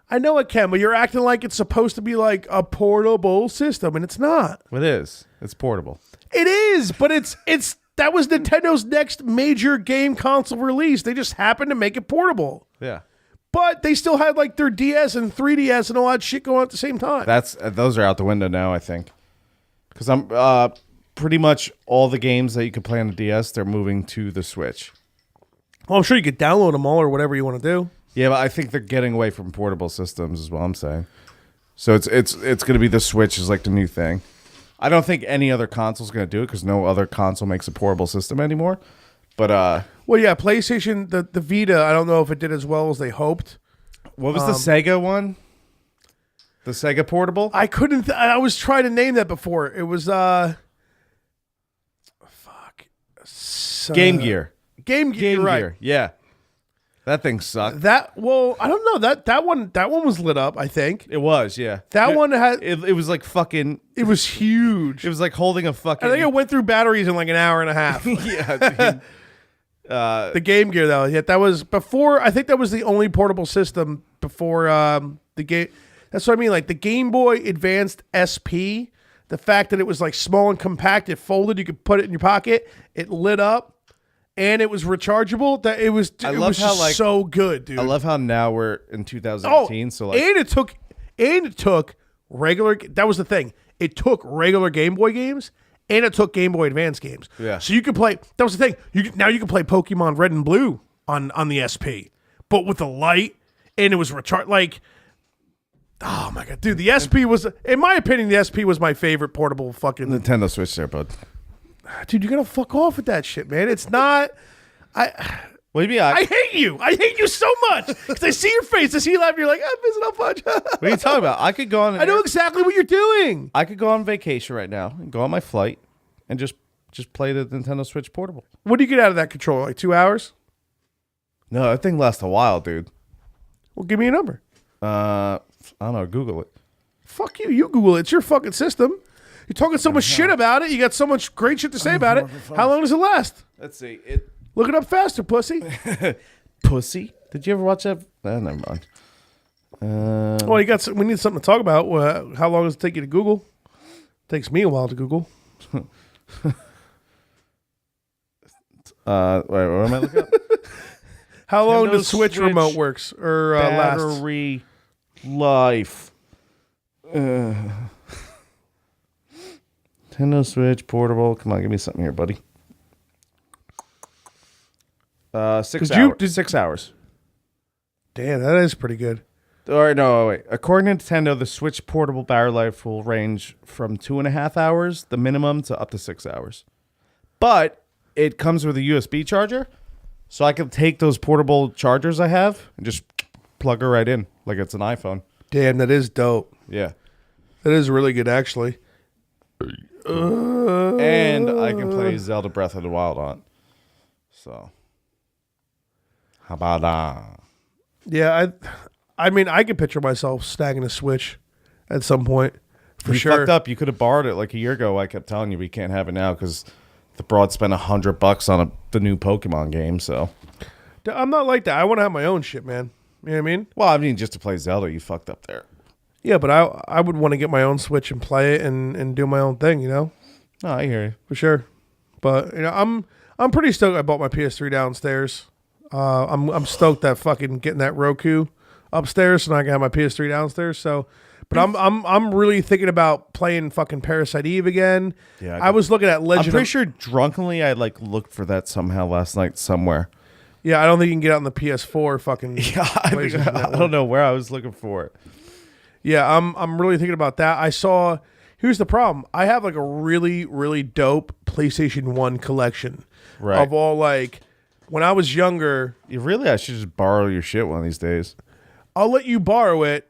I know it can, but you're acting like it's supposed to be like a portable system, and it's not. It is. It's portable. It is, but it's that was Nintendo's next major game console release. They just happened to make it portable. Yeah. But they still had like their DS and 3DS and all that shit going on at the same time. Those are out the window now, I think. Because I'm pretty much all the games that you could play on the DS, they're moving to the Switch. Well, I'm sure you could download them all or whatever you want to do. Yeah, but I think they're getting away from portable systems is what I'm saying. So it's going to be the Switch is like the new thing. I don't think any other console's going to do it because no other console makes a portable system anymore. But well, yeah, PlayStation, the Vita, I don't know if it did as well as they hoped. What was the Sega one? The Sega portable? I couldn't. I was trying to name that before. It was Game Gear. Game Gear, right? Gear. Yeah, that thing sucked. I don't know that one was lit up. I think it was. Yeah, that one had. It was like fucking. It was huge. It was like holding a fucking. I think it went through batteries in like an hour and a half. Yeah. The Game Gear though, yeah, that was before. I think that was the only portable system before the game. That's what I mean. Like the Game Boy Advanced SP, the fact that it was like small and compact, it folded, you could put it in your pocket, it lit up, and it was rechargeable. That it was. It was just so good, dude. I love how now we're in 2018. So like, and it took regular. That was the thing. It took regular Game Boy games. And it took Game Boy Advance games. Yeah. So you could play. That was the thing. Now you can play Pokemon Red and Blue on the SP, but with the light, and it was recharged. Like, oh my god, dude! The SP was, in my opinion, the SP was my favorite portable fucking Nintendo Switch there, bud. Dude, you gotta fuck off with that shit, man. It's not. What do you mean? I hate you. I hate you so much because I see your face. I see you laughing. You're like, I'm missing a punch. What are you talking about? I could go on. I know exactly what you're doing. I could go on vacation right now and go on my flight and just play the Nintendo Switch portable. What do you get out of that controller? Like 2 hours? No, that thing lasts a while, dude. Well, give me a number. I don't know. Google it. Fuck you. You Google it. It's your fucking system. You're talking so much shit about it. You got so much great shit to say about it. How long does it last? Let's see. Look it up faster, pussy. Pussy? Did you ever watch that? Never mind. Well, we need something to talk about. How long does it take you to Google? Takes me a while to Google. Wait, what am I looking up? How long the Switch remote works or battery life? Nintendo Switch portable. Come on, give me something here, buddy. 6 hours. 6 hours. Damn, that is pretty good. All right, no, wait. According to Nintendo, the Switch portable battery life will range from 2.5 hours, the minimum, to up to 6 hours. But it comes with a USB charger, so I can take those portable chargers I have and just plug her right in like it's an iPhone. Damn, that is dope. Yeah. That is really good, actually. And I can play Zelda Breath of the Wild on. So, how about that? Yeah, I mean, I could picture myself snagging a Switch at some point, for you sure. Fucked up. You could have borrowed it like a year ago. I kept telling you we can't have it now because the broad spent $100 on the new Pokemon game. So, I'm not like that. I want to have my own shit, man. You know what I mean? Well, I mean, just to play Zelda, you fucked up there. Yeah, but I would want to get my own Switch and play it and do my own thing, you know? No, I hear you. For sure. But, you know, I'm pretty stoked I bought my PS3 downstairs. I'm stoked that fucking getting that Roku upstairs so I can have my PS3 downstairs. So, but I'm really thinking about playing fucking Parasite Eve again. Yeah, I was looking at Legend. I'm pretty sure drunkenly I like looked for that somehow last night somewhere. Yeah, I don't think you can get it on the PS4 fucking. Yeah, I don't know where I was looking for it. Yeah, I'm really thinking about that. I saw. Here's the problem. I have like a really, really dope PlayStation 1 collection of all like when I was younger. You really? I should just borrow your shit one of these days. I'll let you borrow it.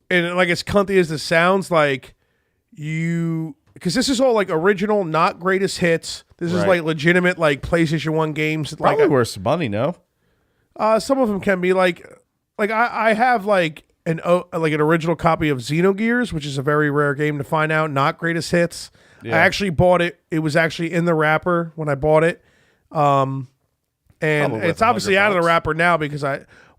And like as cunty as this sounds, like you, because this is all like original, not greatest hits. This is like legitimate like PlayStation 1 games. Probably like worth some money, no? Some of them can be like I have like an original copy of Xenogears, which is a very rare game to find out. Not greatest hits. Yeah. I actually bought it. It was actually in the wrapper when I bought it. And it's obviously out of the wrapper now because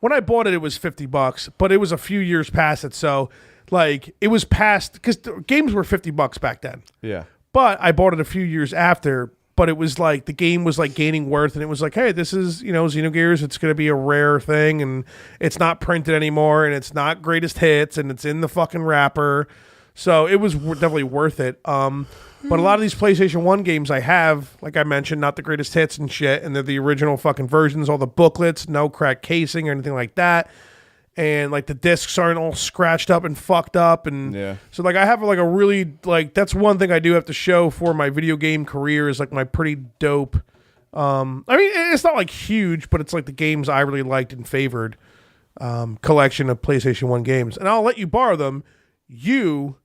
when I bought it, it was $50, but it was a few years past it. So like it was past because games were $50 back then. Yeah. But I bought it a few years after, but it was like the game was like gaining worth and it was like, hey, this is, you know, Xenogears. It's going to be a rare thing and it's not printed anymore and it's not greatest hits and it's in the fucking wrapper. So it was definitely worth it. But a lot of these PlayStation 1 games I have, like I mentioned, not the greatest hits and shit, and they're the original fucking versions, all the booklets, no cracked casing or anything like that. And like the discs aren't all scratched up and fucked up. And so like I have like a really, like, that's one thing I do have to show for my video game career is like my pretty dope. I mean, it's not like huge, but it's like the games I really liked and favored collection of PlayStation 1 games. And I'll let you borrow them. You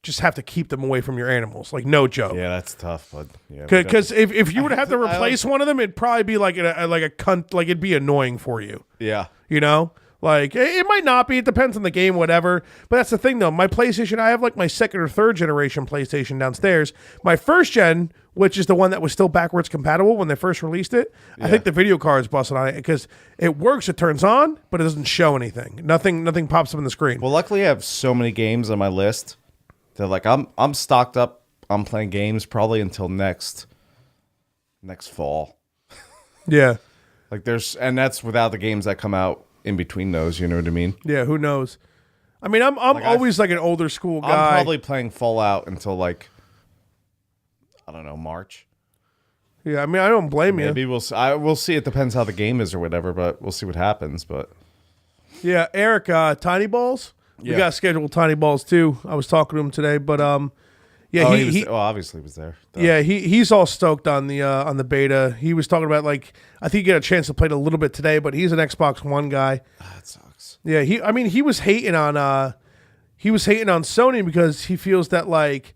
just have to keep them away from your animals. Like, no joke. Yeah, that's tough, bud. Because if you were to have to replace one of them, it'd probably be like a cunt. Like, it'd be annoying for you. Yeah. You know? Like, it might not be. It depends on the game, whatever. But that's the thing, though. My PlayStation, I have like my second or third generation PlayStation downstairs. My first gen, which is the one that was still backwards compatible when they first released it, I think the video card is busted on it because it works, it turns on, but it doesn't show anything. Nothing pops up on the screen. Well, luckily I have so many games on my list that like I'm stocked up. I'm playing games probably until next fall. Yeah. Like and that's without the games that come out in between those, you know what I mean? Yeah, who knows? I mean, I'm like always like an older school guy. I'm probably playing Fallout until like, I don't know, March. Yeah, I mean, I don't blame you. Maybe we'll see. It depends how the game is or whatever, but we'll see what happens. But yeah, Eric, Tiny Balls. We got scheduled Tiny Balls too. I was talking to him today, but yeah, he obviously was there. Yeah, he's all stoked on the beta. He was talking about like I think he got a chance to play it a little bit today, but he's an Xbox One guy. That sucks. Yeah, he was hating on Sony because he feels that like,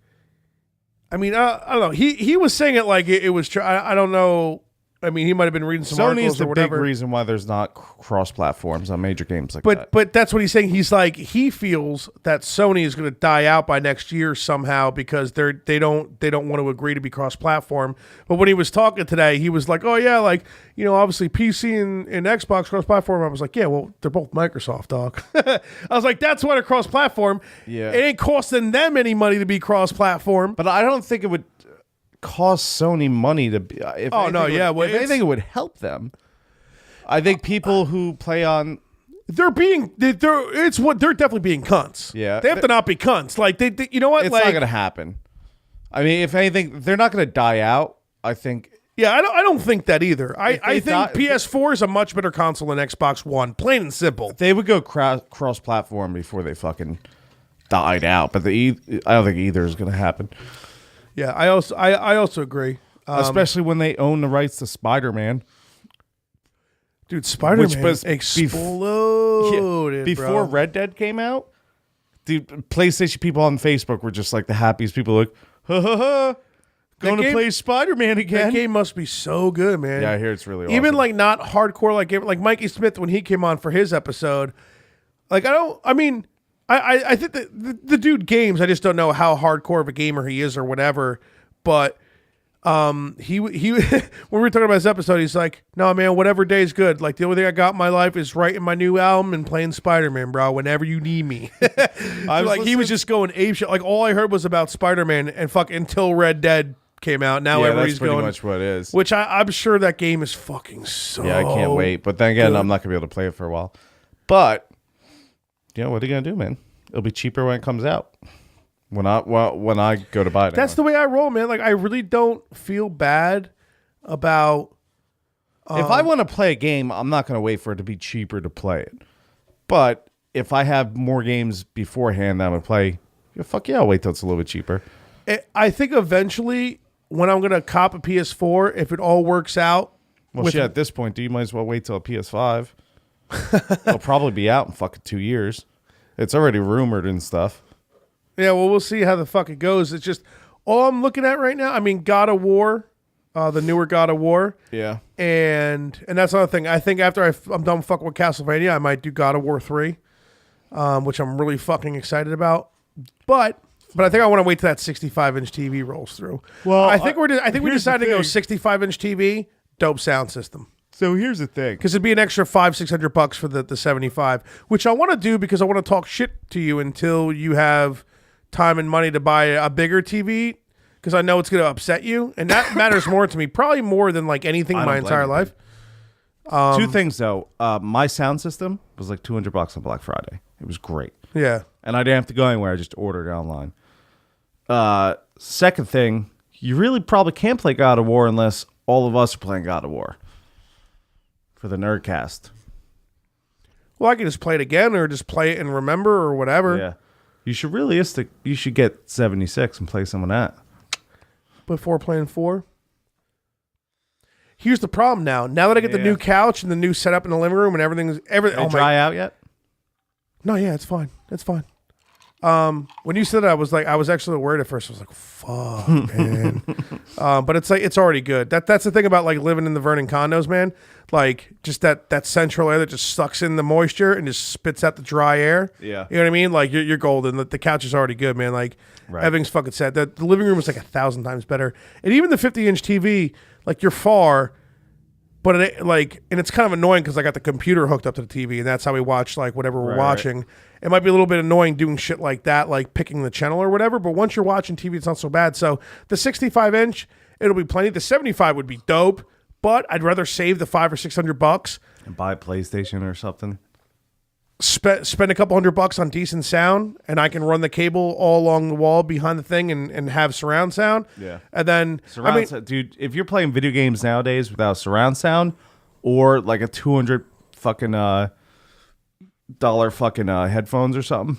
I mean I don't know. He was saying it like it was. I don't know. I mean, he might have been reading some articles Sony's the or whatever. big reason why there's not cross-platforms on major games like that. But that's what he's saying. He's like he feels that Sony is going to die out by next year somehow because they don't want to agree to be cross-platform. But when he was talking today, he was like, "Oh yeah, like obviously PC and Xbox cross-platform." I was like, "Yeah, well, they're both Microsoft, dog." I was like, "That's why they're cross-platform. Yeah, it ain't costing them any money to be cross-platform." But I don't think it would cost Sony money to be. If anything, it would help them. I think people who play on they're definitely being cunts. Yeah, they have to not be cunts. Like they you know what? It's like, not going to happen. I mean, if anything, they're not going to die out. I think. Yeah, I don't think that either. I think PS4 is a much better console than Xbox One, plain and simple. They would go cross-platform before they fucking died out, but I don't think either is going to happen. Yeah, I also agree. Especially when they own the rights to Spider-Man. Dude, Spider-Man exploded, before Red Dead came out, dude, PlayStation people on Facebook were just like the happiest people. Like, ha ha ha, going to play Spider-Man again. That game must be so good, man. Yeah, I hear it's really awesome. Even like not hardcore like Mikey Smith when he came on for his episode. Like I think the dude games. I just don't know how hardcore of a gamer he is or whatever. But he when we were talking about this episode, he's like, "No, man, whatever day's good. Like the only thing I got in my life is writing my new album and playing Spider-Man, bro. Whenever you need me." He was just going apeshit. Like all I heard was about Spider-Man and until Red Dead came out. Now everybody's that's pretty going much what it is. Which I'm sure that game is fucking so. Yeah, I can't wait. But then again, I'm not gonna be able to play it for a while. But what are you gonna do, man? It'll be cheaper when it comes out. When I go to buy it. That's the way I roll, man. Like I really don't feel bad about. If I want to play a game, I'm not gonna wait for it to be cheaper to play it. But if I have more games beforehand that I'm gonna play, fuck yeah, I'll wait till it's a little bit cheaper. I think eventually, when I'm gonna cop a PS4, if it all works out. Well, shit, at this point, you might as well wait till a PS5. It'll probably be out in fucking 2 years. It's already rumored and stuff. Yeah, well, we'll see how the fuck it goes. It's just all I'm looking at right now. I mean, God of War, the newer God of War. Yeah. And that's another thing. I think after I'm done fucking with Castlevania, I might do God of War 3, which I'm really fucking excited about. But I think I want to wait till that 65-inch TV rolls through. Well, I think we decided to go 65-inch TV, dope sound system. So here's the thing. Because it'd be an extra $500-600 for the 75, which I want to do because I want to talk shit to you until you have time and money to buy a bigger TV because I know it's going to upset you. And that matters more to me, probably more than like anything in my entire life. Two things, though. My sound system was like $200 on Black Friday. It was great. Yeah. And I didn't have to go anywhere. I just ordered it online. Second thing, you really probably can't play God of War unless all of us are playing God of War for the Nerdcast. Well, I can just play it again or just play it and remember or whatever. Yeah. You should get 76 and play some of that. Before playing 4. Here's the problem now. Now that I get the new couch and the new setup in the living room and everything. Did it dry out yet? No, yeah, it's fine. It's fine. When you said that, I was actually worried at first. I was like, fuck, man. But it's like, it's already good. That's the thing about like living in the Vernon condos, man. Like just that central air that just sucks in the moisture and just spits out the dry air. Yeah. You know what I mean? Like you're golden. The couch is already good, man. Like everything's fucking set. The living room is like 1,000 times better. And even the 50-inch TV, like you're far, but and it's kind of annoying because I got the computer hooked up to the TV and that's how we watch like whatever we're watching. Right. It might be a little bit annoying doing shit like that, like picking the channel or whatever. But once you're watching TV, it's not so bad. So the 65-inch, it'll be plenty. The 75 would be dope, but I'd rather save the $500 or $600 and buy a PlayStation or something. Spend a couple $100 on decent sound, and I can run the cable all along the wall behind the thing and have surround sound. Yeah, and then surround sound, dude. If you're playing video games nowadays without surround sound or like a $200 headphones or something.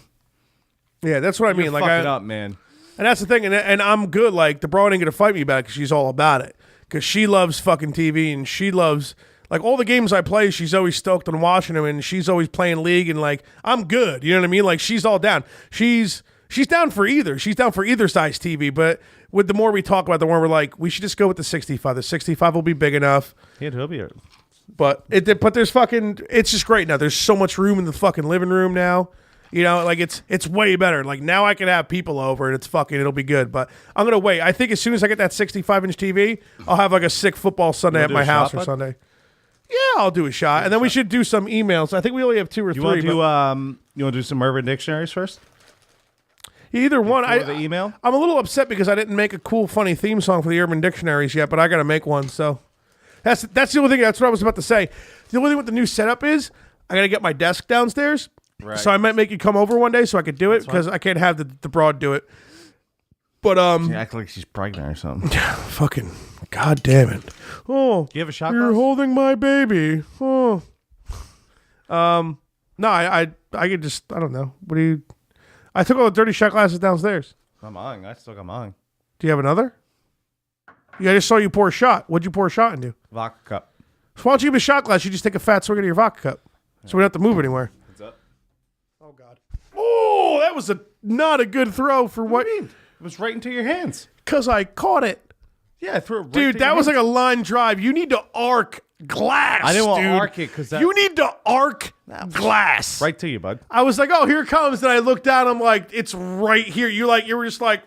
Yeah, that's what I mean. Like, fucking up, man. And that's the thing. And I'm good. Like, the broad ain't gonna fight me about it because she's all about it. Because she loves fucking TV and she loves like all the games I play. She's always stoked on watching them, and she's always playing League. And like, I'm good. You know what I mean? Like, she's all down. She's down for either. She's down for either size TV. But with the more we talk about, the more we're like, we should just go with the 65. The 65 will be big enough. Yeah, it'll be. But there's fucking, it's just great now. There's so much room in the fucking living room now. You know, like it's way better. Like now I can have people over and it'll be good. But I'm going to wait. I think as soon as I get that 65-inch TV, I'll have like a sick football Sunday at my house or Sunday. Yeah, I'll do a shot. And then we should do some emails. I think we only have 2 or 3. You want to do some Urban Dictionaries first? Either one. The email? I'm a little upset because I didn't make a cool, funny theme song for the Urban Dictionaries yet, but I got to make one. So that's the only thing. That's what I was about to say. The only thing with the new setup is I got to get my desk downstairs. Right. So I might make you come over one day so I could do it because I can't have the broad do it. But she act like she's pregnant or something. Fucking god damn it! Oh, do you have a shot? You're holding my baby. Oh, no, I could just I don't know. What do you? I took all the dirty shot glasses downstairs. I'm mine. I still got mine. Do you have another? Yeah, I just saw you pour a shot. What'd you pour a shot into? Vodka cup. So why don't you give me a shot glass? You just take a fat swig out of your vodka cup, so we don't have to move anywhere. What's up? Oh god. Oh, that was not a good throw for what? Do you mean? It was right into your hands. Because I caught it. Yeah, I threw it right dude, that was like a line drive. You need to arc glass. I didn't want to arc it because you need to arc glass. Right to you, bud. I was like, oh, here it comes. And I looked down. I'm like, it's right here. You were just like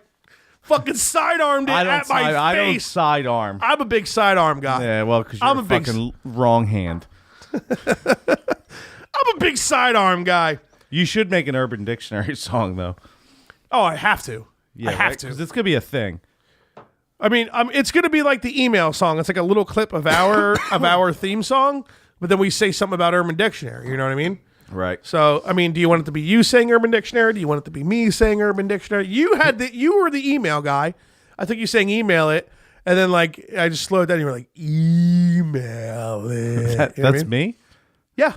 fucking sidearmed it at my face. I don't sidearm. I'm a big sidearm guy. Yeah, well, because you're a fucking wrong hand. I'm a big sidearm guy. You should make an Urban Dictionary song, though. Oh, I have to. Yeah, I have to. Because it's going to be a thing. I mean, it's going to be like the email song. It's like a little clip of our theme song, but then we say something about Urban Dictionary. You know what I mean? Right. So, I mean, do you want it to be you saying Urban Dictionary? Do you want it to be me saying Urban Dictionary? You were the email guy. I think you saying email it, and then like I just slowed down. And you were like email it. That's me. Yeah.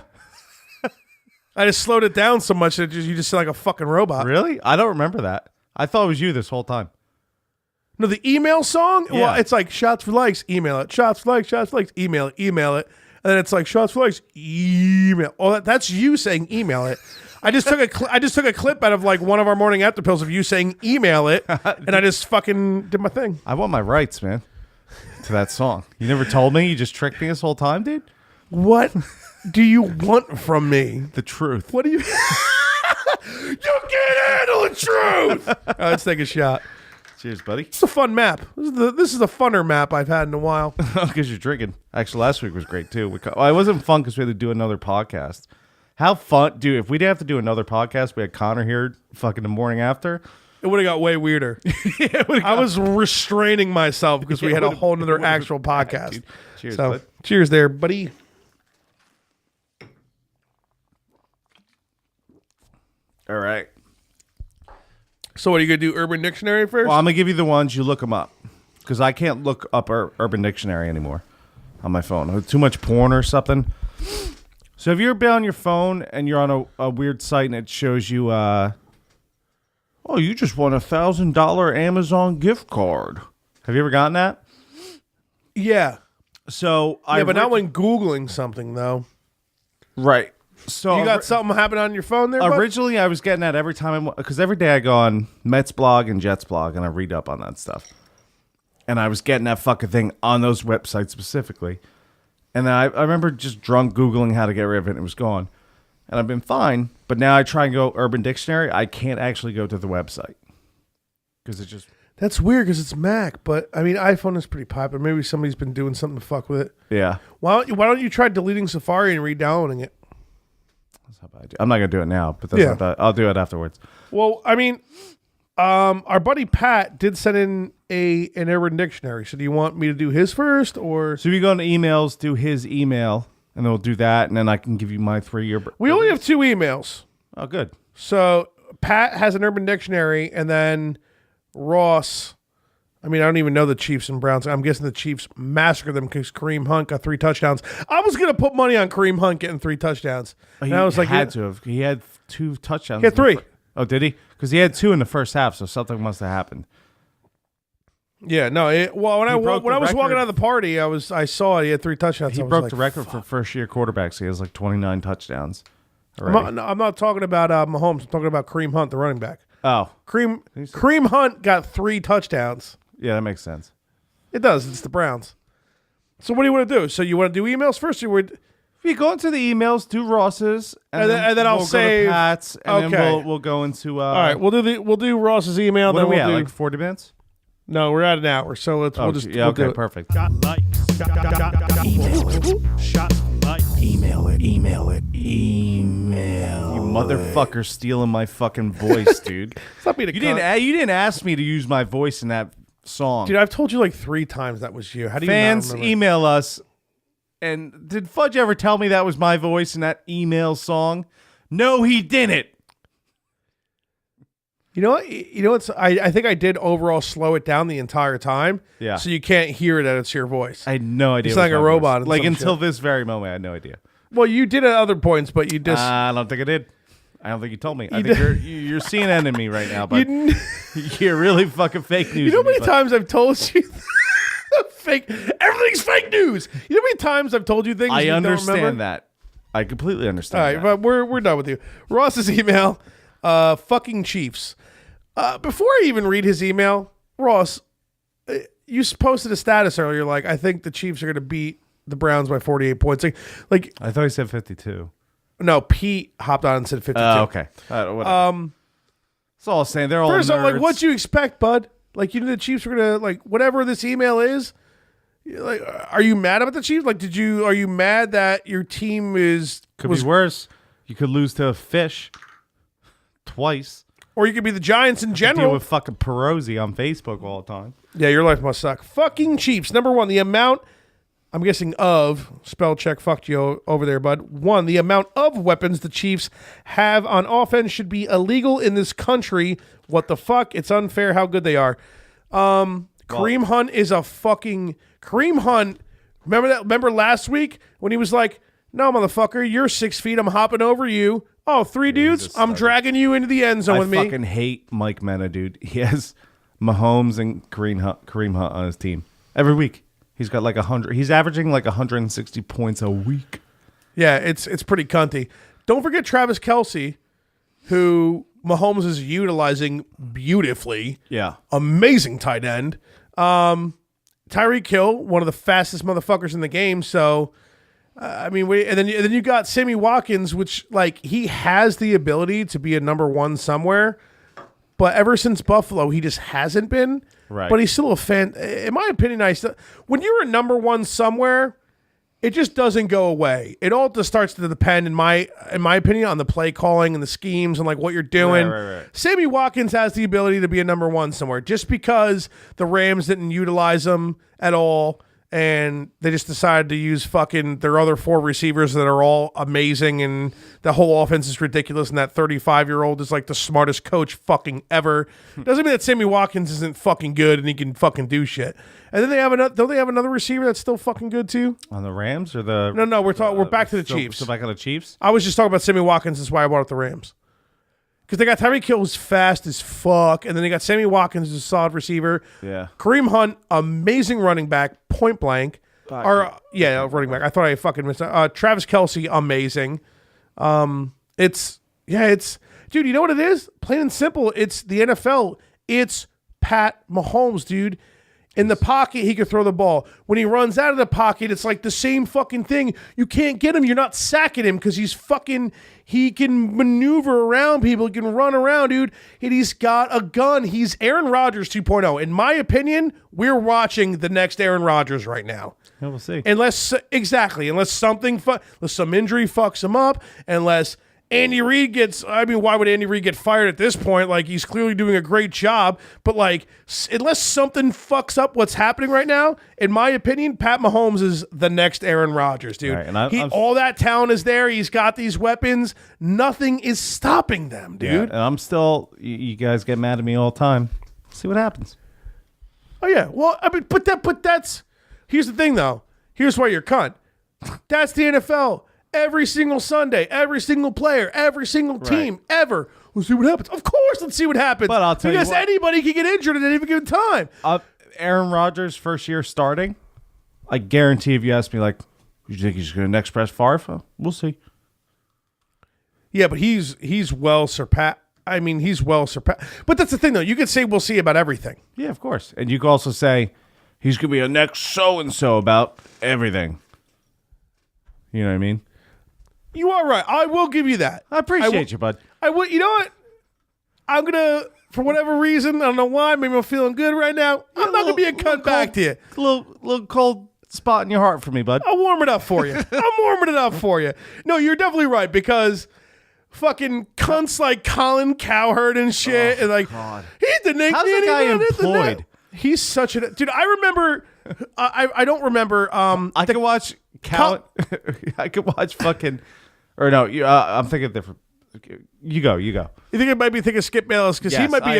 I just slowed it down so much that you just sound like a fucking robot. Really? I don't remember that. I thought it was you this whole time. No, the email song? Yeah. Well, it's like shots for likes, email it. Shots for likes, email it. And then it's like shots for likes, email. Oh, that's you saying email it. I just took a clip out of like one of our morning after pills of you saying email it, and I just fucking did my thing. I want my rights, man, to that song. You never told me. You just tricked me this whole time, dude. What do you want from me? The truth. What do you... You can't handle the truth. All right, let's take a shot. Cheers, buddy. It's a fun map. This is a funner map I've had in a while. Because you're drinking. Actually, last week was great too. It wasn't fun because we had to do another podcast. How fun, dude? If we didn't have to do another podcast, we had Connor here fucking the morning after. It would have got way weirder. I was restraining myself because we had a whole nother actual podcast. Dude. Cheers, so, bud. Cheers there, buddy. All right. So what are you going to do, Urban Dictionary first? Well, I'm going to give you the ones. You look them up. Because I can't look up Urban Dictionary anymore on my phone. Too much porn or something. So have you ever been on your phone and you're on a weird site and it shows you, you just won $1,000 Amazon gift card. Have you ever gotten that? Yeah. So but not when Googling something, though. Right. So you got something happening on your phone there, bud? Originally, I was getting that every time because every day I go on Mets blog and Jets blog and I read up on that stuff. And I was getting that fucking thing on those websites specifically. And then I remember just drunk Googling how to get rid of it and it was gone. And I've been fine. But now I try and go Urban Dictionary. I can't actually go to the website. Because it just... That's weird because it's Mac. But, I mean, iPhone is pretty popular. Maybe somebody's been doing something to fuck with it. Yeah. Why don't you try deleting Safari and re-downloading it? That's how bad I do. I'm not going to do it now. But that's not bad. I'll do it afterwards. Well, I mean... our buddy Pat did send in an Urban Dictionary. So do you want me to do his first, or so you go into emails, do his email, and then we'll do that, and then I can give you my 3-year. We only have 2 emails. Oh, good. So Pat has an Urban Dictionary, and then Ross. I mean, I don't even know the Chiefs and Browns. I'm guessing the Chiefs massacred them because Kareem Hunt got 3 touchdowns. I was gonna put money on Kareem Hunt getting 3 touchdowns. And I was like, had to have. He had 2 touchdowns. He had 3. Oh, did he? Because he had 2 in the first half, so something must have happened. Yeah, no. When I was walking out of the party, I saw it. He had 3 touchdowns. He broke the record for first-year quarterbacks. He has like 29 touchdowns. I'm not talking about Mahomes. I'm talking about Kareem Hunt, the running back. Oh, Kareem Hunt got 3 touchdowns. Yeah, that makes sense. It does. It's the Browns. So what do you want to do? So you want to do emails first, or would? You go into the emails, do Ross's, and then I'll save Pat's, and then we'll go into. All right, we'll do Ross's email. What then we'll do like 40 minutes. No, we're at an hour, so we'll just we'll do it. Perfect. Got likes. Email it. Shots likes. Email it. You motherfucker stealing my fucking voice, dude. Stop being a cunt. You didn't ask me to use my voice in that song. Dude, I've told you like 3 times that was you. How do you Fans, not remember? email us. And did Fudge ever tell me that was my voice in that email song? No, he didn't. You know what? I think I did overall slow it down the entire time. Yeah. So you can't hear that it's your voice. I had no idea. It's like a robot. Like until this very moment, I had no idea. Well, you did at other points, but you just... I don't think I did. I don't think you told me. I think you're CNN me right now, but you're really fucking fake news. You know how many times I've told you fake? Everything's fake news. You know how many times I've told you things I you understand don't remember? that. I completely understand All right, but we're done with you. Ross's email, fucking Chiefs. Before I even read his email, Ross, you posted a status earlier like, I think the Chiefs are going to beat the Browns by 48 points. Like I thought he said 52. No, Pete hopped on and said 52. Okay. Whatever. That's all I'm saying. They're all first, nerds. I'm like, what'd you expect, bud? Like, you knew the Chiefs were going to, like, whatever this email is. Like, are you mad about the Chiefs? Like, are you mad that your team was be worse? You could lose to a fish twice. Or you could be the Giants in general. Deal with fucking Perosi on Facebook all the time. Yeah, your life must suck. Fucking Chiefs. Number 1, the amount, I'm guessing of, spell check fucked you over there, bud. 1, the amount of weapons the Chiefs have on offense should be illegal in this country. What the fuck? It's unfair how good they are. Kareem Hunt is a fucking... Kareem Hunt, remember last week when he was like, no, motherfucker, you're 6 feet, I'm hopping over you. Oh, 3 dudes, I'm dragging you into the end zone with me. I fucking hate Mike Mena, dude. He has Mahomes and Kareem Hunt on his team. Every week. He's got like 100. He's averaging like 160 points a week. Yeah, it's pretty cunty. Don't forget Travis Kelce, who Mahomes is utilizing beautifully. Yeah. Amazing tight end. Tyreek Hill, one of the fastest motherfuckers in the game. So, and then you got Sammy Watkins, which like he has the ability to be a number 1 somewhere, but ever since Buffalo, he just hasn't been. Right. But he's still a fan. In my opinion, when you're a number 1 somewhere, it just doesn't go away. It all just starts to depend, in my opinion, on the play calling and the schemes and like what you're doing. Right. Sammy Watkins has the ability to be a number 1 somewhere just because the Rams didn't utilize him at all. and they just decided to use fucking their other 4 receivers that are all amazing, and the whole offense is ridiculous, and that 35-year-old is like the smartest coach fucking ever. Doesn't mean that Sammy Watkins isn't fucking good and he can fucking do shit. And then don't they have another receiver that's still fucking good too? On the Rams or the... No, we're back to the Chiefs. So back on the Chiefs? I was just talking about Sammy Watkins. That's why I brought up the Rams. Because they got Tyreek Hill, who's fast as fuck, and then they got Sammy Watkins, who's a solid receiver. Yeah. Kareem Hunt, amazing running back, point blank. Running back. I thought I fucking missed that. Travis Kelce, amazing. It's dude, you know what it is? Plain and simple, it's the NFL. It's Pat Mahomes, dude. In the pocket, he could throw the ball. When he runs out of the pocket, it's like the same fucking thing. You can't get him. You're not sacking him because he can maneuver around people. He can run around, dude. And he's got a gun. He's Aaron Rodgers 2.0. In my opinion, we're watching the next Aaron Rodgers right now. Yeah, we'll see. Unless some injury fucks him up, unless Andy Reid why would Andy Reid get fired at this point? Like, he's clearly doing a great job, but like, unless something fucks up what's happening right now, in my opinion, Pat Mahomes is the next Aaron Rodgers, dude. Right, and all that talent is there. He's got these weapons. Nothing is stopping them, dude. Yeah, and I'm still, you guys get mad at me all the time. See what happens. Oh yeah. Well, I mean, but that's, here's the thing though. Here's why you're cunt. That's the NFL. Every single Sunday, every single player, every single team, ever. We'll see what happens. Of course, let's see what happens. But I'll tell you what. Because anybody can get injured at any given time. Aaron Rodgers' first year starting, I guarantee if you ask me, like, you think he's going to next press Favre? We'll see. Yeah, but he's well surpassed. I mean, he's well surpassed. But that's the thing, though. You could say we'll see about everything. Yeah, of course. And you could also say he's going to be a next so-and-so about everything. You know what I mean? You are right. I will give you that. I appreciate you, bud. I will. You know what? I'm going to, for whatever reason, I don't know why, maybe I'm feeling good right now. I'm not going to be a cunt back to you. A little cold spot in your heart for me, bud. I'll warm it up for you. I'm warming it up for you. No, you're definitely right, because fucking cunts like Colin Cowherd and shit. And like, God. He's the next. How's that guy employed? He's such a dude. I remember. I don't remember. I could watch I could watch fucking. Or no, I'm thinking different. You go. You think I might be thinking Skip Bayless because he might be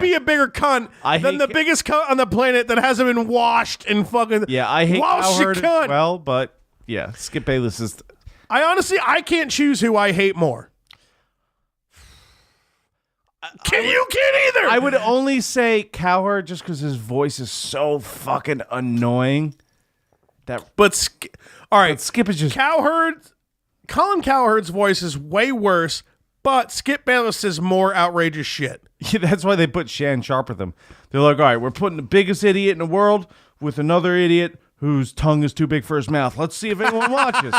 be a bigger cunt than the biggest cunt on the planet that hasn't been washed and fucking. Yeah, I hate Cowherd as well, but yeah, Skip Bayless is. I can't choose who I hate more. You can't either. I would only say Cowherd just because his voice is so fucking annoying. All right, Skip is just Colin Cowherd's voice is way worse, but Skip Bayless says more outrageous shit. Yeah, that's why they put Shan Sharp with them. They're like, all right, we're putting the biggest idiot in the world with another idiot whose tongue is too big for his mouth. Let's see if anyone watches.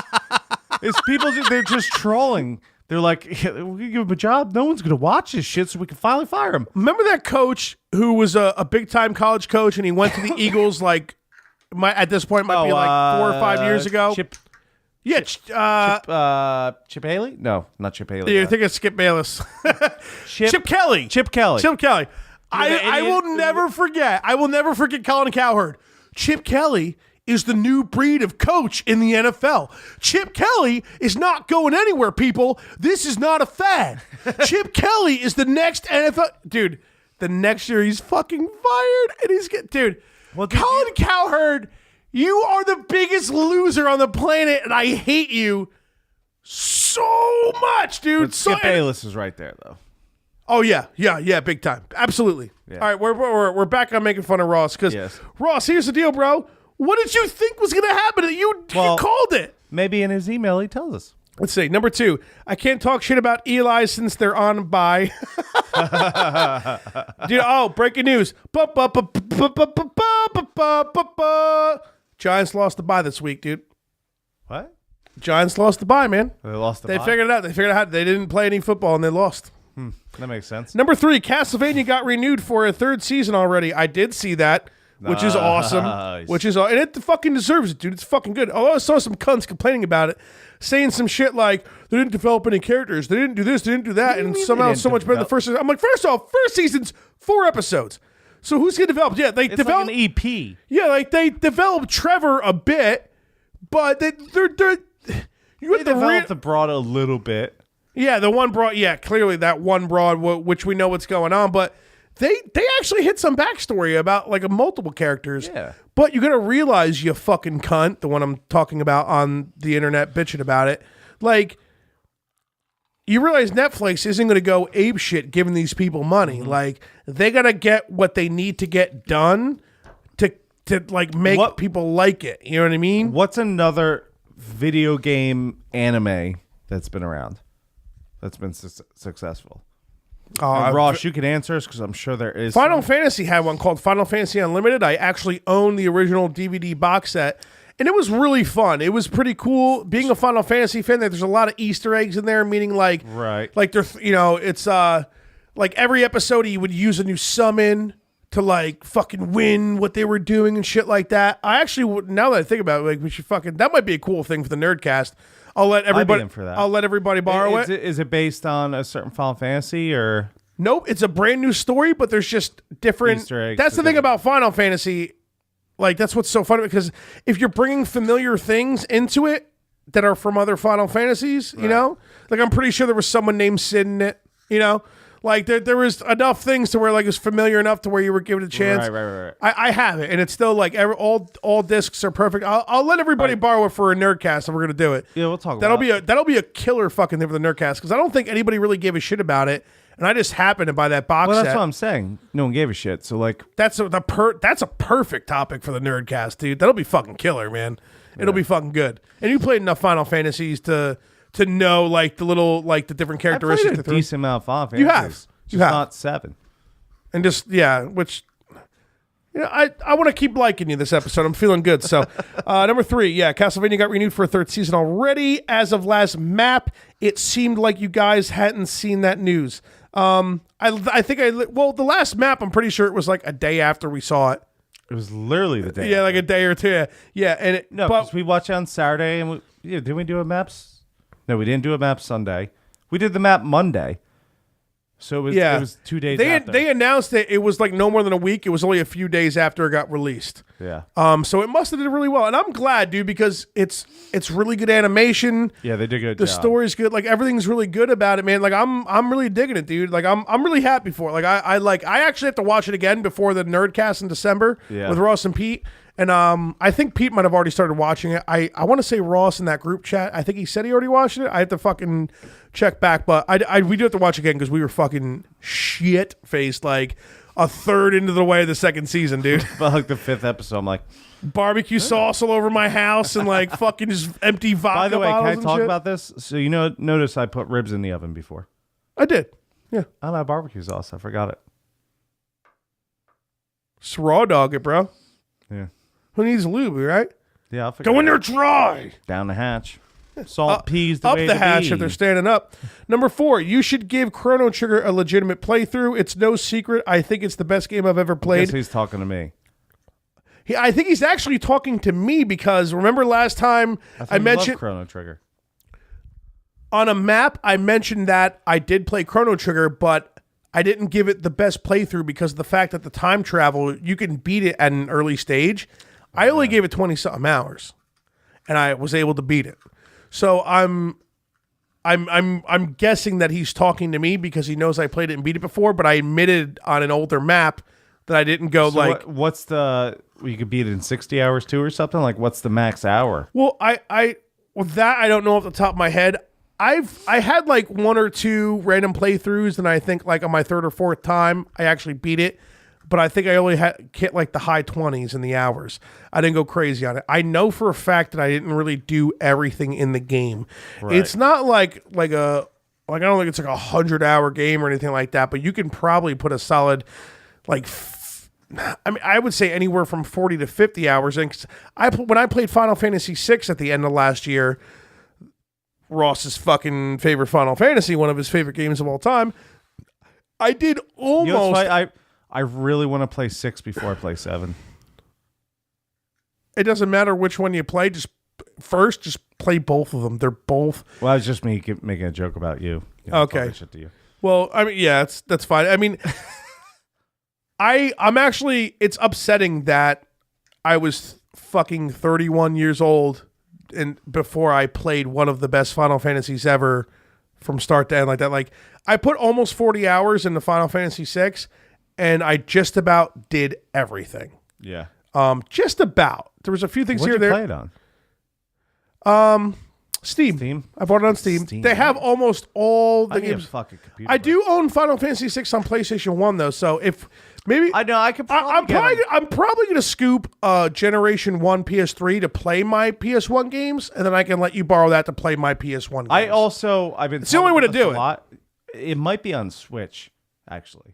It's people, they're just trolling. They're like, yeah, we give him a job. No one's going to watch this shit, so we can finally fire him. Remember that coach who was a big-time college coach, and he went to the Eagles at this point might be like 4 or 5 years ago? Chip Haley? No, not Chip Haley. You're thinking of Skip Bayless. Chip Kelly. Chip Kelly. I will never forget. Colin Cowherd. Chip Kelly is the new breed of coach in the NFL. Chip Kelly is not going anywhere, people. This is not a fad. Chip Kelly is the next NFL. Dude, the next year he's fucking fired. And he's getting. Dude, Colin Cowherd, you are the biggest loser on the planet, and I hate you so much, dude. But Skip Bayless is right there, though. Oh, yeah, big time. Absolutely. Yeah. All right, we're back on making fun of Ross, because Ross, here's the deal, bro. What did you think was going to happen? You called it. Maybe in his email he tells us. Let's see. Number 2, I can't talk shit about Eli since they're on bye. Dude, breaking news. Giants lost the bye this week, dude. What? Giants lost the bye, man. They lost the bye? They figured it out. They figured out they didn't play any football, and they lost. That makes sense. Number 3, Castlevania got renewed for a 3rd season already. I did see that. Which is awesome. And it fucking deserves it, dude. It's fucking good. Although I saw some cunts complaining about it, saying some shit like they didn't develop any characters, they didn't do this, they didn't do that, and somehow so much better than the first season. I'm like, first off, first season's 4 episodes. So who's gonna develop? Yeah, they It's develop like an EP. Yeah, like they developed Trevor a bit, but they're you They have the developed the broad a little bit. Yeah, the one broad. Yeah, clearly that one broad, which we know what's going on, but they actually hit some backstory about like multiple characters. Yeah. But you got to realize, you fucking cunt, the one I'm talking about on the internet bitching about it, like. You realize Netflix isn't going to go ape shit giving these people money. Like, they got to get what they need to get done to like make people like it. You know what I mean? What's another video game anime that's been around, that's been successful? Ross, you can answer us because I'm sure there is. Final Fantasy had one called Final Fantasy Unlimited. I actually own the original DVD box set. And it was really fun. It was pretty cool. Being a Final Fantasy fan, there's a lot of Easter eggs in there, meaning like, like there's, it's like every episode you would use a new summon to like fucking win what they were doing and shit like that. I actually would, now that I think about it, like we should that might be a cool thing for the Nerdcast. I'll let everybody borrow it. Is it based on a certain Final Fantasy or? Nope, it's a brand new story, but there's just different Easter eggs. That's the thing about Final Fantasy. Like, that's what's so funny, because if you're bringing familiar things into it that are from other Final Fantasies, you know? Like, I'm pretty sure there was someone named Sid in it, you know? Like, there was enough things to where, like, it's familiar enough to where you were given a chance. Right. I have it, and it's still, like, all discs are perfect. I'll let everybody borrow it for a Nerdcast, and we're going to do it. Yeah, we'll talk about it. That'll be a killer fucking thing for the Nerdcast, because I don't think anybody really gave a shit about it. And I just happened to buy that box set. Well, that's what I'm saying. No one gave a shit. So, like, that's a perfect topic for the Nerdcast, dude. That'll be fucking killer, man. It'll be fucking good. And you played enough Final Fantasies to know like the little the different characteristics. I played a decent amount of Final Fantasies. You have. You have. Not 7. And just which. I want to keep liking you this episode. I'm feeling good. So, number 3, Castlevania got renewed for a 3rd season already. As of last map, it seemed like you guys hadn't seen that news. I think the last map, I'm pretty sure it was like a day after we saw it. It was literally the day. Yeah, like a day or two. Yeah, and because we watched it on Saturday, and didn't we do a maps? No, we didn't do a map Sunday. We did the map Monday. So it was 2 days after. They announced that it was like no more than a week. It was only a few days after it got released. Yeah. So it must have did really well. And I'm glad, dude, because it's really good animation. Yeah, they did a good job. The story's good. Like, everything's really good about it, man. Like, I'm really digging it, dude. Like, I'm really happy for it. Like, I actually have to watch it again before the Nerdcast in December with Ross and Pete. And I think Pete might have already started watching it. I want to say Ross in that group chat, I think he said he already watched it. I have to fucking check back, but we do have to watch again because we were fucking shit-faced like a third into the way of the 2nd season, dude. But like the 5th episode, I'm like, barbecue sauce all over my house and like fucking just empty vodka. By the way, can I talk shit about this? So notice I put ribs in the oven before. I did. Yeah. I don't have barbecue sauce. I forgot it. Just raw dog it, bro. Yeah. Who needs lube, right? Yeah, I'll figure Go in there dry. Down the hatch. Salt peas the up way the to hatch be. if they're standing up. Number 4, you should give Chrono Trigger a legitimate playthrough. It's no secret. I think it's the best game I've ever played. I guess he's talking to me. I think he's actually talking to me because remember last time I mentioned Chrono Trigger. On a map, I mentioned that I did play Chrono Trigger, but I didn't give it the best playthrough because of the fact that the time travel, you can beat it at an early stage. I only gave it 20-something hours, and I was able to beat it. So I'm guessing that he's talking to me because he knows I played it and beat it before, but I admitted on an older map that I didn't go so what's the you could beat it in 60 hours too or something? Like what's the max hour? Well, I don't know off the top of my head. I had like 1 or 2 random playthroughs, and I think like on my 3rd or 4th time I actually beat it. But I think I only hit like the high 20s in the hours. I didn't go crazy on it. I know for a fact that I didn't really do everything in the game. Right. It's not like I don't think it's like 100-hour game or anything like that. But you can probably put a solid I would say anywhere from 40 to 50 hours in. When I played Final Fantasy VI at the end of last year, Ross's fucking favorite Final Fantasy, one of his favorite games of all time, I did almost. I really want to play 6 before I play 7. It doesn't matter which one you play. Just play both of them. They're both. Well, that was just me making a joke about you. Okay. Shit to you. Well, I mean, yeah, that's fine. I mean, I'm actually, it's upsetting that I was fucking 31 years old and before I played one of the best Final Fantasies ever from start to end like that. Like, I put almost 40 hours into Final Fantasy VI, and I just about did everything. Yeah. Just about. There was a few things What'd here you there. play it on? Steam. I bought it on Steam. They have almost all the games. Fucking computer. I do own Final Fantasy VI on PlayStation 1 though, so if maybe I know I could. I'm probably gonna scoop Generation 1 PS3 to play my PS1 games, and then I can let you borrow that to play my PS1 games. I've been. It's the only way to do it. It might be on Switch, actually.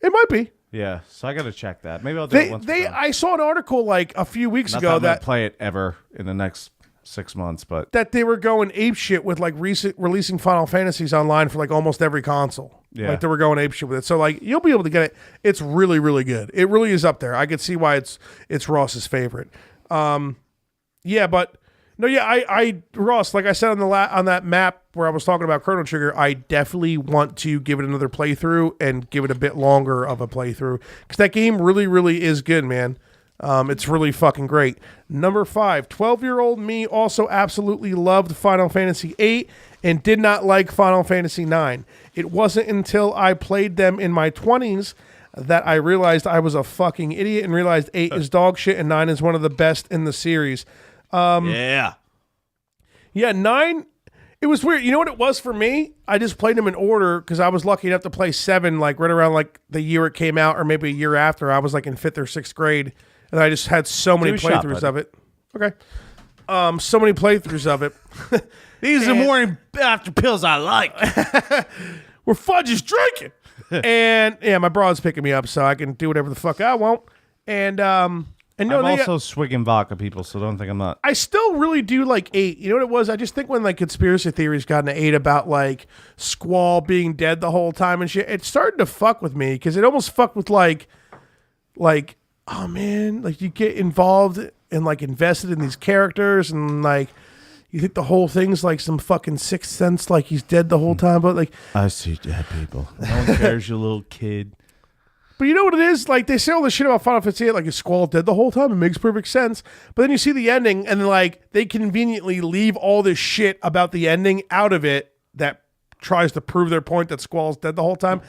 It might be. Yeah, so I got to check that. Maybe I'll do it once. I saw an article like a few weeks ago that I'm that gonna play it ever in the next 6 months, but that they were going apeshit with like releasing Final Fantasies online for like almost every console. Yeah. Like they were going apeshit with it. So like you'll be able to get it. It's really, really good. It really is up there. I could see why it's Ross's favorite. Yeah, but no, yeah, I Ross, like I said on that map where I was talking about Chrono Trigger, I definitely want to give it another playthrough and give it a bit longer of a playthrough because that game really, really is good, man. It's really fucking great. Number 5, 12-year-old me also absolutely loved Final Fantasy VIII and did not like Final Fantasy IX. It wasn't until I played them in my 20s that I realized I was a fucking idiot and realized 8 is dog shit and 9 is one of the best in the series. yeah, 9, it was weird. You know what it was for me? I just played them in order because I was lucky enough to play 7 like right around like the year it came out or maybe a year after. I was like in 5th or 6th grade. And I just had so many playthroughs of it. Okay. So many playthroughs of it. these are the morning after pills I like. We're fudge is drinking. And yeah, my bro's picking me up so I can do whatever the fuck I want. And no, I'm also swigging vodka, people, so don't think I'm not. I still really do like 8. You know what it was? I just think when like conspiracy theories got into 8 about like Squall being dead the whole time and shit, it started to fuck with me because it almost fucked with like oh man, like you get involved and like invested in these characters and like you think the whole thing's like some fucking Sixth Sense, like he's dead the whole time, but like I see dead people. No one cares, you little kid. But you know what it is? Like they say all this shit about Final Fantasy VIII, like is Squall dead the whole time? It makes perfect sense. But then you see the ending and like they conveniently leave all this shit about the ending out of it that tries to prove their point that Squall's dead the whole time.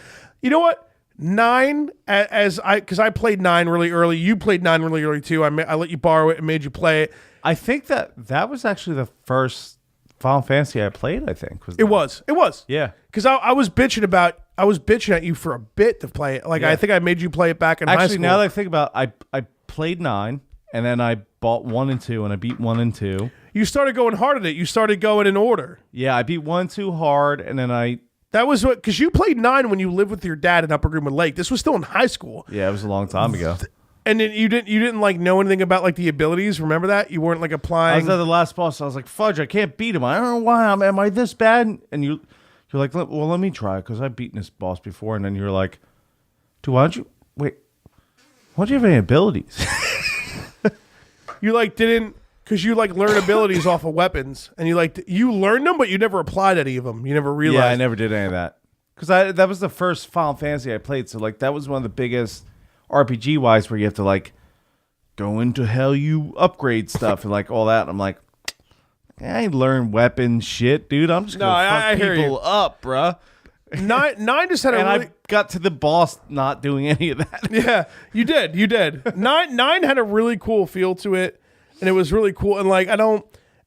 You know what? 9, because I played 9 really early. You played 9 really early too. I let you borrow it and made you play it. I think that was actually the first Final Fantasy I played. I think it was. Yeah, because I was bitching at you for a bit to play it. Like I think I made you play it back in high school. Actually, now that I think about it, I played 9 and then I bought 1 and 2 and I beat 1 and 2. You started going hard at it. You started going in order. Yeah, I beat 1 and 2 hard, and then that was what, because you played 9 when you lived with your dad in Upper Greenwood Lake. This was still in high school. Yeah, it was a long time ago. And then you didn't like know anything about like the abilities. Remember that you weren't like applying. I was at the last boss. I was like, fudge, I can't beat him. I don't know why. Am I this bad? And you're like, well, let me try because I've beaten this boss before. And then you're like, dude, why don't you have any abilities? You like didn't. Because you like learn abilities off of weapons, and you learned them, but you never applied any of them. You never realized. Yeah, I never did any of that. Because that was the first Final Fantasy I played, so like that was one of the biggest RPG wise where you have to like go into hell, you upgrade stuff and like all that. And I'm like, I ain't learn weapon shit, dude. I'm just gonna fuck people up, bruh. 9 just had I got to the boss not doing any of that. Yeah, you did. 9 had a really cool feel to it. And it was really cool. And like,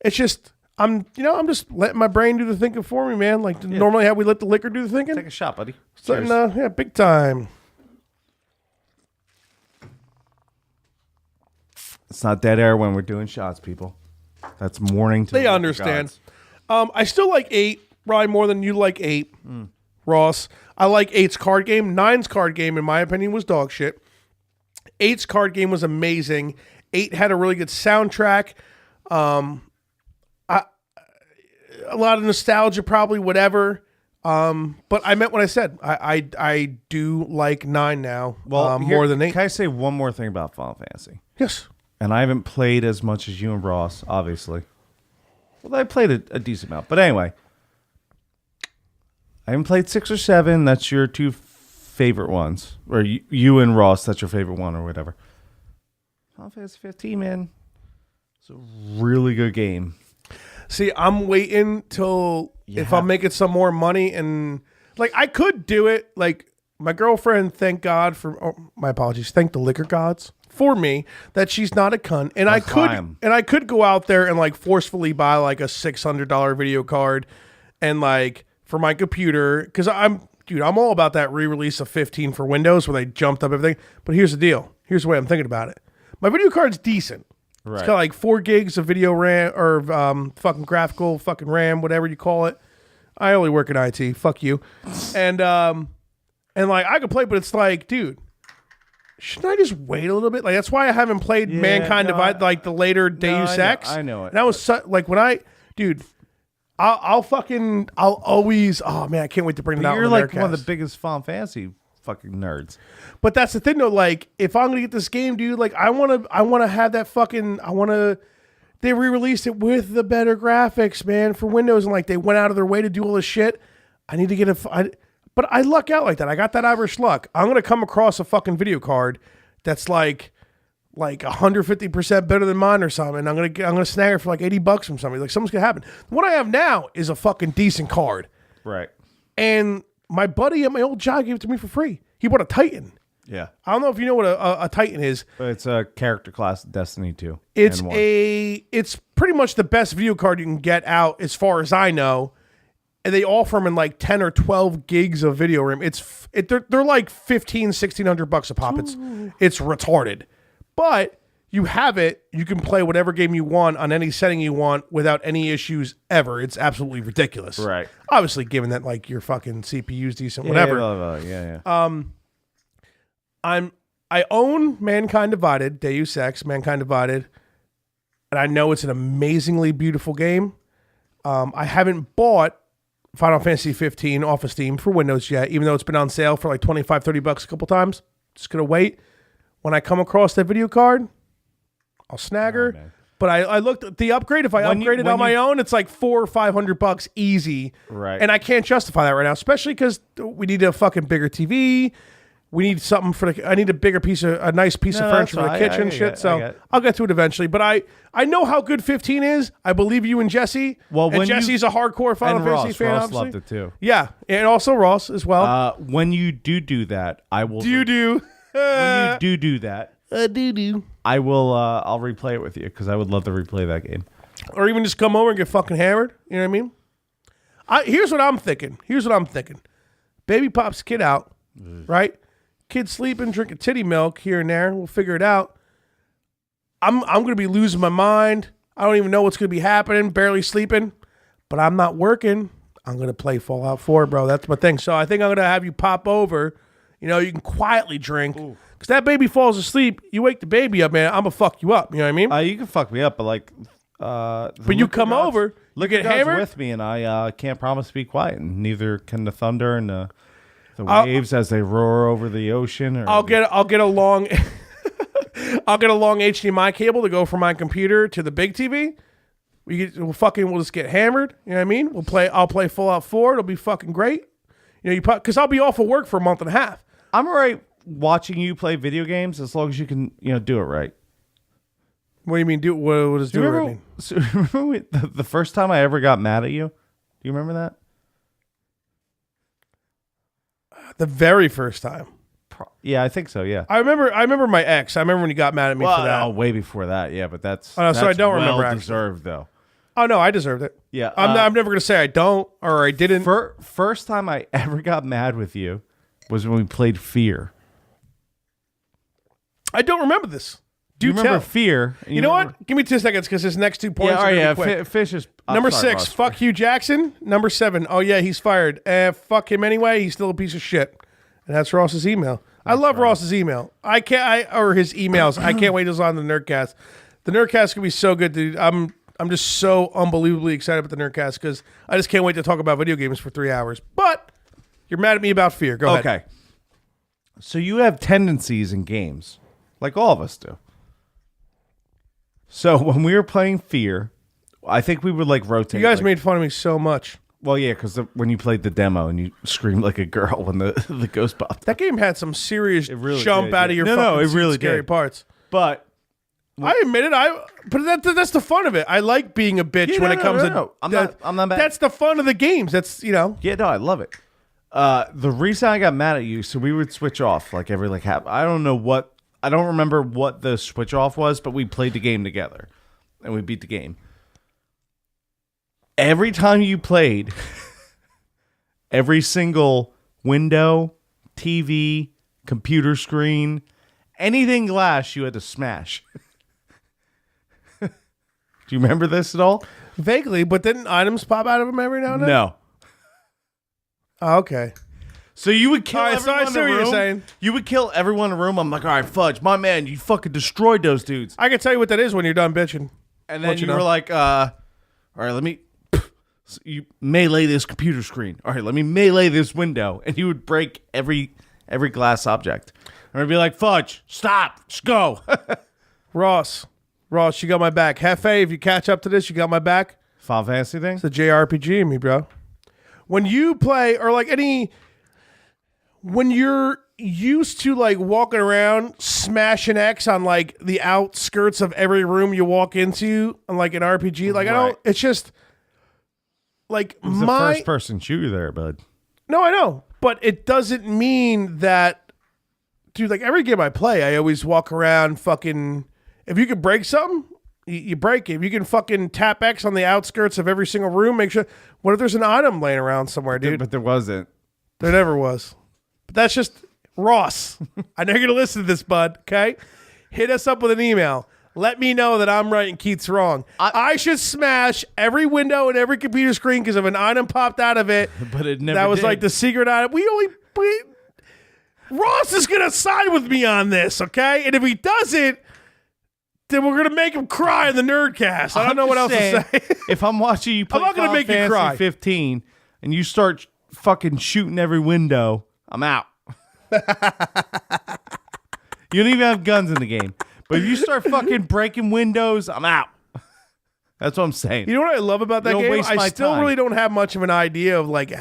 it's just, I'm just letting my brain do the thinking for me, man. Like normally how we let the liquor do the thinking. Take a shot, buddy. So, yeah, big time. It's not dead air when we're doing shots, people. That's morning to They understand. I still like 8, probably more than you like 8, Ross. I like 8's card game. 9's card game, in my opinion, was dog shit. 8's card game was amazing. 8 had a really good soundtrack. A lot of nostalgia, probably, whatever. But I meant what I said. I do like 9 now more than 8. Can I say one more thing about Final Fantasy? Yes. And I haven't played as much as you and Ross, obviously. Well, I played a decent amount. But anyway, I haven't played 6 or 7. That's your two favorite ones, or you and Ross, that's your favorite one or whatever. Final Fantasy 15, man, it's a really good game. See, I'm waiting till if I'm making some more money and like I could do it. Like my girlfriend, thank God for my apologies, thank the liquor gods for me that she's not a cunt, and I could go out there and like forcefully buy like a $600 video card and like for my computer because I'm all about that re-release of 15 for Windows where they jumped up everything. But here's the deal. Here's the way I'm thinking about it. My video card's decent. Right. It's got like 4 gigs of video RAM or fucking graphical fucking RAM, whatever you call it. I only work in IT. Fuck you. And like I could play, but it's like, dude, shouldn't I just wait a little bit? Like that's why I haven't played Mankind Divided, like the later Deus Ex. I know it. And I was like when I'll always. Oh man, I can't wait to bring it out. You're like one of the biggest Final Fantasy fucking nerds. But that's the thing though. Like if I'm gonna get this game, dude, like I wanna have that fucking. They re-released it with the better graphics, man, for Windows, and like they went out of their way to do all this shit. I need to get but I luck out like that. I got that Irish luck. I'm gonna come across a fucking video card that's like 150% better than mine or something. And I'm gonna snag it for like $80 from somebody. Like something's gonna happen. What I have now is a fucking decent card. Right. And my buddy at my old job gave it to me for free. He bought a Titan. Yeah. I don't know if you know what a Titan is. It's a character class Destiny 2. It's pretty much the best video card you can get out as far as I know. And they offer them in like 10 or 12 gigs of video RAM. They're like $1,500-$1,600 a pop. It's retarded. But you have it, you can play whatever game you want on any setting you want without any issues ever. It's absolutely ridiculous. Right. Obviously, given that like your fucking CPU's decent, whatever. Yeah. I own Mankind Divided, Deus Ex, Mankind Divided, and I know it's an amazingly beautiful game. I haven't bought Final Fantasy 15 off of Steam for Windows yet, even though it's been on sale for like $25-$30 a couple times. Just gonna wait. When I come across that video card, I'll snag her. Man. But I looked at the upgrade. If I upgrade it on my own, it's like $400 or $500 easy. Right. And I can't justify that right now, especially because we need a fucking bigger TV. We need something I need a nice piece of furniture for the kitchen shit. I'll get to it eventually. But I know how good 15 is. I believe you and Jesse. Well, and Jesse's a hardcore Final Fantasy fan. Ross obviously loved it too. Yeah, and also Ross as well. When you do that, I will. When you do that, I will. I'll replay it with you because I would love to replay that game. Or even just come over and get fucking hammered. You know what I mean? Here's what I'm thinking. Baby pops kid out, right? Kid sleeping, drinking titty milk here and there. We'll figure it out. I'm going to be losing my mind. I don't even know what's going to be happening. Barely sleeping. But I'm not working. I'm going to play Fallout 4, bro. That's my thing. So I think I'm going to have you pop over. You know, you can quietly drink. Because that baby falls asleep. You wake the baby up, man. I'm going to fuck you up. You know what I mean? You can fuck me up, but like... but you come over. Look at hammered with me, and I can't promise to be quiet. And neither can the thunder and the waves as they roar over the ocean. I'll get a long HDMI cable to go from my computer to the big TV. We'll just get hammered. You know what I mean? I'll play Fallout 4. It'll be fucking great. You know, because I'll be off of work for a month and a half. I'm all right watching you play video games as long as you can, do it right. What do you mean? What does do it right mean? So remember the first time I ever got mad at you? Do you remember that? The very first time. Yeah, I think so. Yeah, I remember my ex. I remember when you got mad at me for that. Oh, way before that. Yeah, but that's so I don't remember. Well deserved though. Oh no, I deserved it. Yeah, I'm never gonna say I don't or I didn't. First time I ever got mad with you was when we played Fear. I don't remember this. Do you remember Fear? You know what? Give me 2 seconds because his next 2 points are quick. Fish is... Number 6, fuck Hugh Jackson. Number 7, oh yeah, he's fired. Fuck him anyway, he's still a piece of shit. And that's Ross's email. I love Ross's email. Or his emails. I can't wait till it's on the Nerdcast. The Nerdcast could be so good, dude. I'm just so unbelievably excited about the Nerdcast because I just can't wait to talk about video games for 3 hours. But you're mad at me about Fear. Go ahead. Okay. So you have tendencies in games, like all of us do. So when we were playing Fear, I think we would like rotate. You guys made fun of me so much. Well, yeah, because when you played the demo and you screamed like a girl when the ghost popped. That game had some serious really jump did, out of your it really scary did. parts. But I admit it. But that's the fun of it. I like being a bitch when it comes to. I'm not mad. That's the fun of the games. That's Yeah, no, I love it. The reason I got mad at you, so we would switch off like every half. I don't remember what the switch off was, but we played the game together, and we beat the game. Every time you played, every single window, TV, computer screen, anything glass, you had to smash. Do you remember this at all? vaguely, but didn't items pop out of them every now and then? No. Oh, okay. So you would kill All right, everyone so I see in the what room. you're saying. You would kill everyone in the room. I'm like, all right, Fudge, my man, you fucking destroyed those dudes. I can tell you what that is when you're done bitching. And then Let you you were know. like, all right, let me you melee this computer screen. All right, let me melee this window. And you would break every glass object. And I'd be like, Fudge, stop, just go. Ross, you got my back. Hefe, if you catch up to this, you got my back. Final Fantasy thing? It's a JRPG in me, bro. When you play, or like when you're used to like walking around smashing X on like the outskirts of every room you walk into on like an RPG, like Right. it's just like It's the first person shooter there, bud. No, I know, but it doesn't mean that, dude. Like every game I play, I always walk around fucking. If you could break something, you break it. If you can fucking tap X on the outskirts of every single room, make sure. What if there's an item laying around somewhere, dude? But there wasn't. There never was. But that's just Ross. I know you're gonna listen to this, bud. Okay, hit us up with an email. Let me know that I'm right and Keith's wrong. I should smash every window and every computer screen because if an item popped out of it, But it never that was did. like the secret item. Ross is gonna side with me on this, okay? And if he doesn't, then we're gonna make him cry in the Nerdcast. I don't know what else to say. If I'm watching you play I'm not gonna Final make you Fantasy cry. 15 and you start fucking shooting every window, I'm out. You don't even have guns in the game. But if you start fucking breaking windows, I'm out. That's what I'm saying. You know what I love about that You don't game? waste I my still time. really don't have much of an idea of like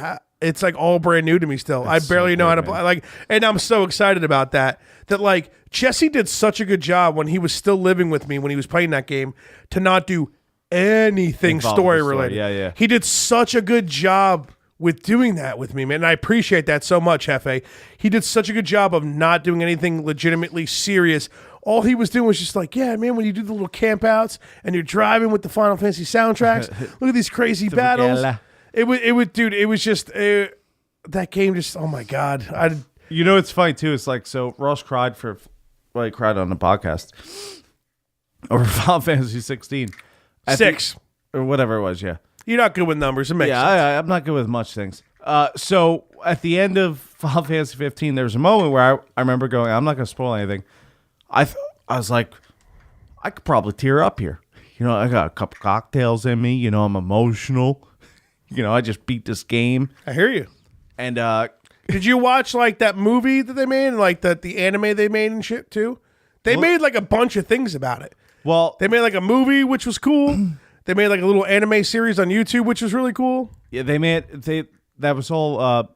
it's like all brand new to me still. I barely know how to play. Like, and I'm so excited about that. That like Jesse did such a good job when he was still living with me when he was playing that game to not do anything Involved in story the story. related. Yeah. He did such a good job with doing that with me, man. And I appreciate that so much, Hefe. He did such a good job of not doing anything legitimately serious. All he was doing was just like, yeah, man, when you do the little camp outs and you're driving with the Final Fantasy soundtracks, look at these crazy battles. Boogaloo. It was, dude, it was just, that game just, oh my God. You know what's funny too? It's like, so Ross cried he cried on the podcast over Final Fantasy 16. Or whatever it was, yeah. You're not good with numbers. It makes sense. I'm not good with much things. So at the end of Final Fantasy 15, there was a moment where I remember going, I'm not going to spoil anything. I was like, I could probably tear up here. You know, I got a couple cocktails in me. You know, I'm emotional. You know, I just beat this game. I hear you. And Did you watch like that movie that they made, and like the anime they made and shit too? They made like a bunch of things about it. well, They made like a movie, which was cool. They made like a little anime series on YouTube, which was really cool. yeah, that was all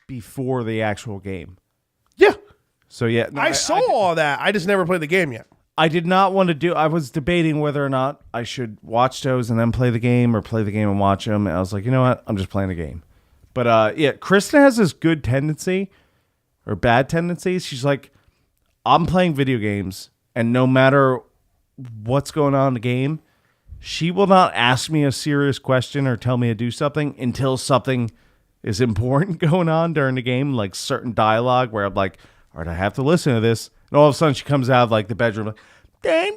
before the actual game. Yeah, So yeah, no, I saw all that. I just never played the game yet. I did not want to do. I was debating whether or not I should watch those and then play the game, or play the game and watch them. And I was like, you know what? I'm just playing the game. But yeah, Kristen has this good tendency, or bad tendency. She's like, I'm playing video games, and no matter what's going on in the game, she will not ask me a serious question or tell me to do something until something is important going on during the game, like certain dialogue where I'm like, all right, I have to listen to this. And all of a sudden she comes out of like the bedroom like, dang.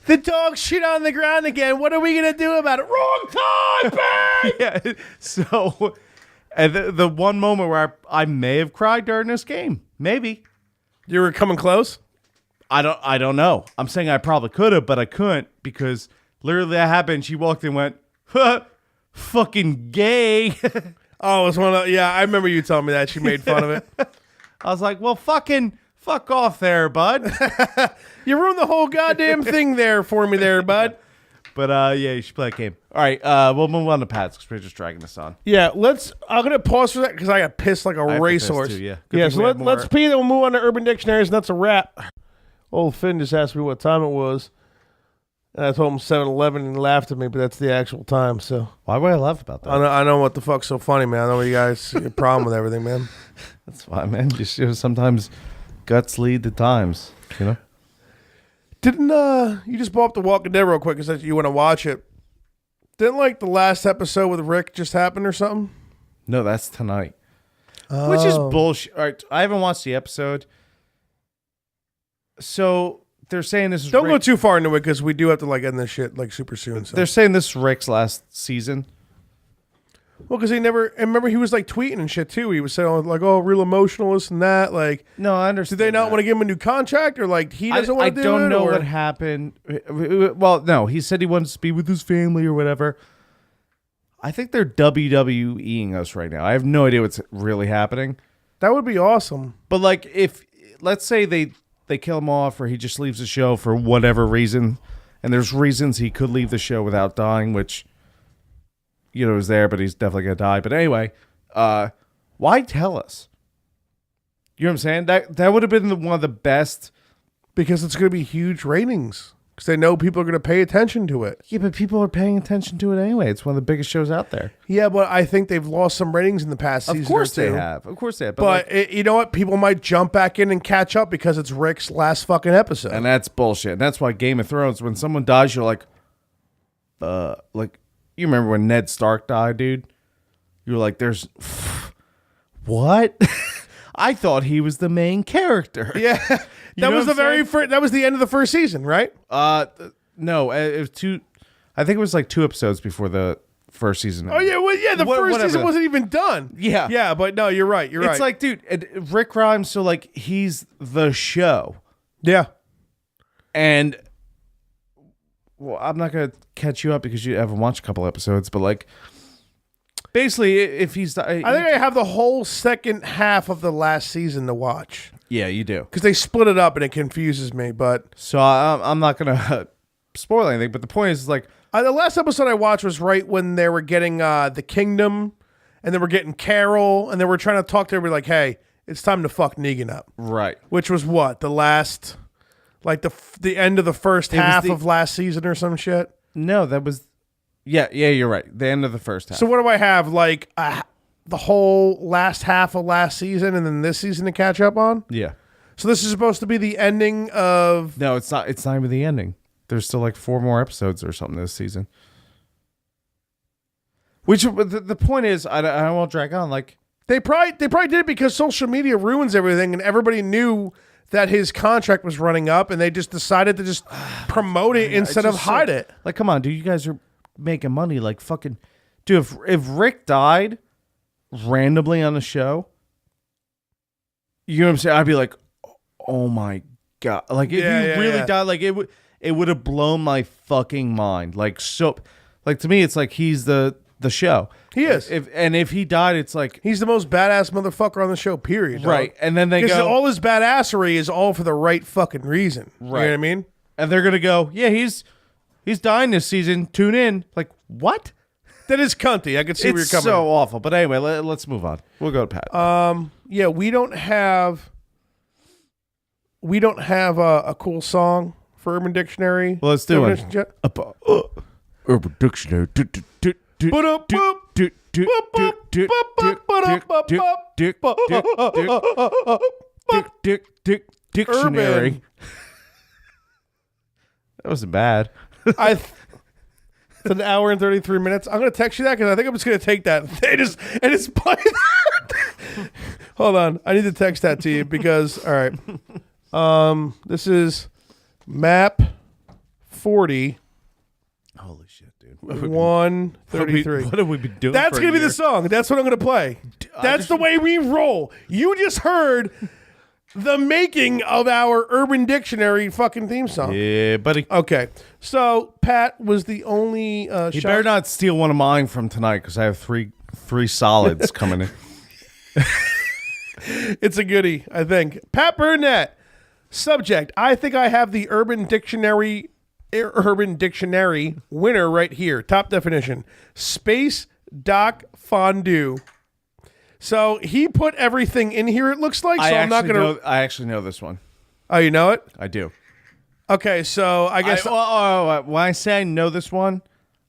The dog shit on the ground again. What are we gonna do about it? Wrong time, babe. Yeah. So, and the one moment where I may have cried during this game, maybe. You were coming close. I don't know. I'm saying I probably could have, but I couldn't because literally that happened. She walked in and went, huh, fucking gay. Oh, it was one of I remember you telling me that. She made fun of it. I was like, well, fuck off there, bud. You ruined the whole goddamn thing there for me there, bud. But yeah, you should play that game. All right, we'll move on to Pat's because we're just dragging this on. Yeah, I'm going to pause for that because I got pissed like a racehorse. Yeah, so let's pee, then we'll move on to Urban Dictionaries, and that's a wrap. Old Finn just asked me what time it was. And I told him 7:11 and he laughed at me, but that's the actual time. So why would I laugh about that? I know what the fuck's so funny, man. I know you guys have a problem with everything, man. That's fine, man. Just sometimes guts lead to times, you know? Didn't you just brought up The Walking Dead real quick because you want to watch it? Didn't like the last episode with Rick just happen or something? No, that's tonight. Which is bullshit. All right, I haven't watched the episode. So they're saying this is Don't go too far into it because we do have to like end this shit like super soon. So. They're saying this is Rick's last season. Well, because and remember he was like tweeting and shit too. He was saying like, "Oh, real emotional, this and that." Like, no, I understand. Did they not want to give him a new contract, or like he doesn't want to do it? I don't know what happened. Well, no, he said he wants to be with his family or whatever. I think they're WWEing us right now. I have no idea what's really happening. That would be awesome. But like, if let's say they kill him off, or he just leaves the show for whatever reason, and there's reasons he could leave the show without dying, which. Is there, but he's definitely gonna die. But anyway, why tell us? You know what I'm saying? That would have been one of the best because it's gonna be huge ratings because they know people are gonna pay attention to it. Yeah, but people are paying attention to it anyway. It's one of the biggest shows out there. Yeah, but I think they've lost some ratings in the past season. Of course they have. Of course they have. But you know what? People might jump back in and catch up because it's Rick's last fucking episode, and that's bullshit. And that's why Game of Thrones, when someone dies, you're like. You remember when Ned Stark died, dude? You were like, there's... What? I thought he was the main character. Yeah. That was that was the end of the first season, right? No, it was two... I think it was like 2 episodes before the first season. Oh, yeah, well, yeah, the first season wasn't even done. Yeah. Yeah, but no, you're right, It's like, dude, Rick Grimes, so like, he's the show. Yeah. And... Well, I'm not going to catch you up because you haven't watched a couple episodes, but like, basically, if he's... I think I have the whole second half of the last season to watch. Yeah, you do. Because they split it up and it confuses me, but... So I'm not going to spoil anything, but the point is like... the last episode I watched was right when they were getting the kingdom, and they were getting Carol, and they were trying to talk to everybody like, hey, it's time to fuck Negan up. Right. Which was what? The last... Like the end of the first half of last season or some shit? No, that was... Yeah, you're right. The end of the first half. So what do I have? Like the whole last half of last season and then this season to catch up on? Yeah. So this is supposed to be the ending of... No, it's not. It's not even the ending. There's still like 4 more episodes or something this season. Which the point is, I won't drag on. Like they probably did it because social media ruins everything and everybody knew... that his contract was running up, and they just decided to just promote it instead of hide it. Like, come on, dude, you guys are making money. Like, fucking, dude, if Rick died randomly on the show, you know what I'm saying? I'd be like, oh my god, like if he really died, like it would have blown my fucking mind. Like so, like to me, it's like he's the show. He is. If he died, it's like he's the most badass motherfucker on the show, period. Right. And then they go, all his badassery is all for the right fucking reason. Right. You know what I mean? And they're gonna go, yeah, he's dying this season. Tune in. Like, what? That is cunty. I can see where you're coming. It's so awful. But anyway, let's move on. We'll go to Pat. Yeah, we don't have a cool song for Urban Dictionary. Well, let's do it. Urban Dictionary. Dictionary. That wasn't bad. It's an hour and 33 minutes. I'm gonna text you that because I think I'm just gonna take that. They just play that. Hold on, I need to text that to you because all right. This is map 40. Holy shit, dude. 133. What have we been doing? That's going to be the song. That's what I'm going to play. That's the way we roll. You just heard the making of our Urban Dictionary fucking theme song. Yeah, buddy. Okay. So, Pat was the only You better not steal one of mine from tonight because I have three solids coming in. It's a goodie, I think. Pat Burnett. Subject. I think I have the Urban Dictionary Urban Dictionary winner right here. Top definition: space dock fondue. So he put everything in here. It looks like. So I'm not gonna. I actually know this one. Oh, you know it? I do. Okay, so I guess. When I say I know this one,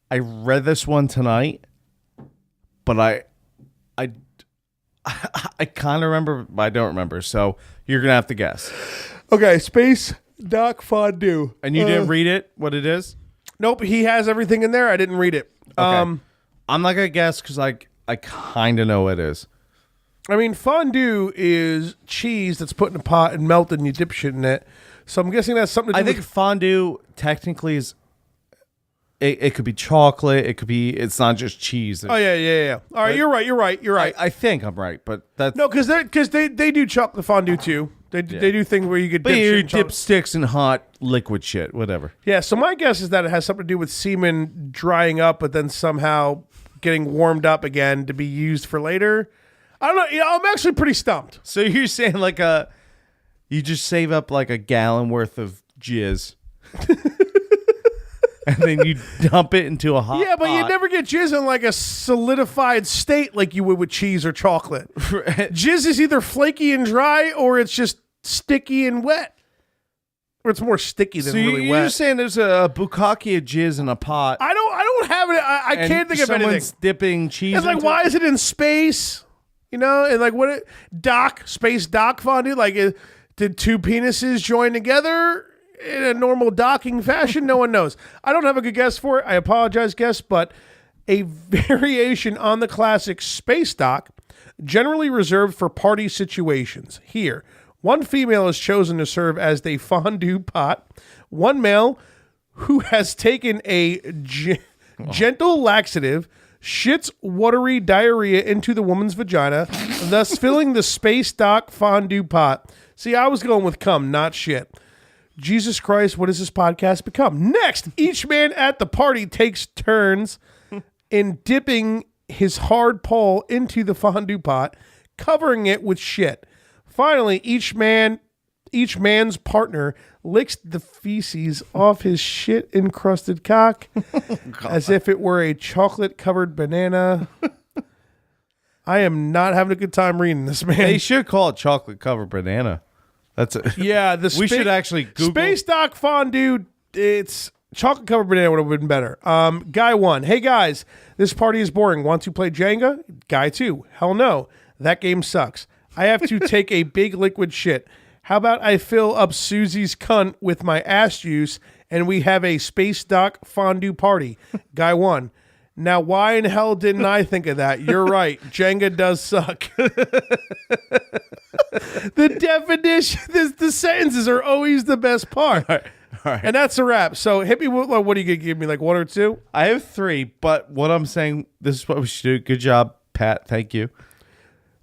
I read this one tonight, but I kind of remember, but I don't remember. So you're gonna have to guess. Okay, space dock fondue. And you didn't read it? What it is? Nope, he has everything in there. I didn't read it. Okay. I'm not gonna guess because I kind of know what it is. I mean, fondue is cheese that's put in a pot and melted, and you dip shit in it. So I'm guessing that's something to do I think fondue technically is. It could be chocolate. It could be. It's not just cheese. Oh yeah. All right, you're right. I think I'm right, but that's No, because they do chocolate fondue too. They do things where you could but dip, you shit in dip chocolate. sticks in hot liquid shit, whatever. Yeah, so my guess is that it has something to do with semen drying up, but then somehow getting warmed up again to be used for later. I don't know. Yeah, I'm actually pretty stumped. So you're saying you just save up like a gallon worth of jizz. And then you dump it into a hot Yeah, but pot. you never get jizz in like a solidified state like you would with cheese or chocolate. Jizz is either flaky and dry or it's just sticky and wet. Or it's more sticky than really wet. You're saying there's a bukkake of jizz in a pot. I don't have it. I can't think of anything. Someone's dipping cheese It's like, into why it? is it in space? You know, and like space dock fondue? Like, did two penises join together in a normal docking fashion? No one knows. I don't have a good guess for it. I apologize, guess, but a variation on the classic space dock, generally reserved for party situations. Here, one female is chosen to serve as the fondue pot. One male who has taken a gentle laxative shits watery diarrhea into the woman's vagina, thus filling the space dock fondue pot. See, I was going with cum, not shit. Jesus Christ, what has this podcast become? Next, each man at the party takes turns in dipping his hard pole into the fondue pot, covering it with shit. Finally, each man's partner licks the feces off his shit-encrusted cock as if it were a chocolate-covered banana. I am not having a good time reading this, man. They should call it chocolate-covered banana. That's it. Yeah, we should actually Google. Space Dock Fondue. It's chocolate covered banana would have been better. Guy 1. Hey guys, this party is boring. Want to play Jenga? Guy 2. Hell no. That game sucks. I have to take a big liquid shit. How about I fill up Susie's cunt with my ass juice and we have a Space Dock Fondue party? Guy 1. Now, why in hell didn't I think of that? You're right. Jenga does suck. The definition, the sentences are always the best part. All right. And that's a wrap. So hit me with, what are you going to give me, like 1 or 2? I have 3, but what I'm saying, this is what we should do. Good job, Pat. Thank you.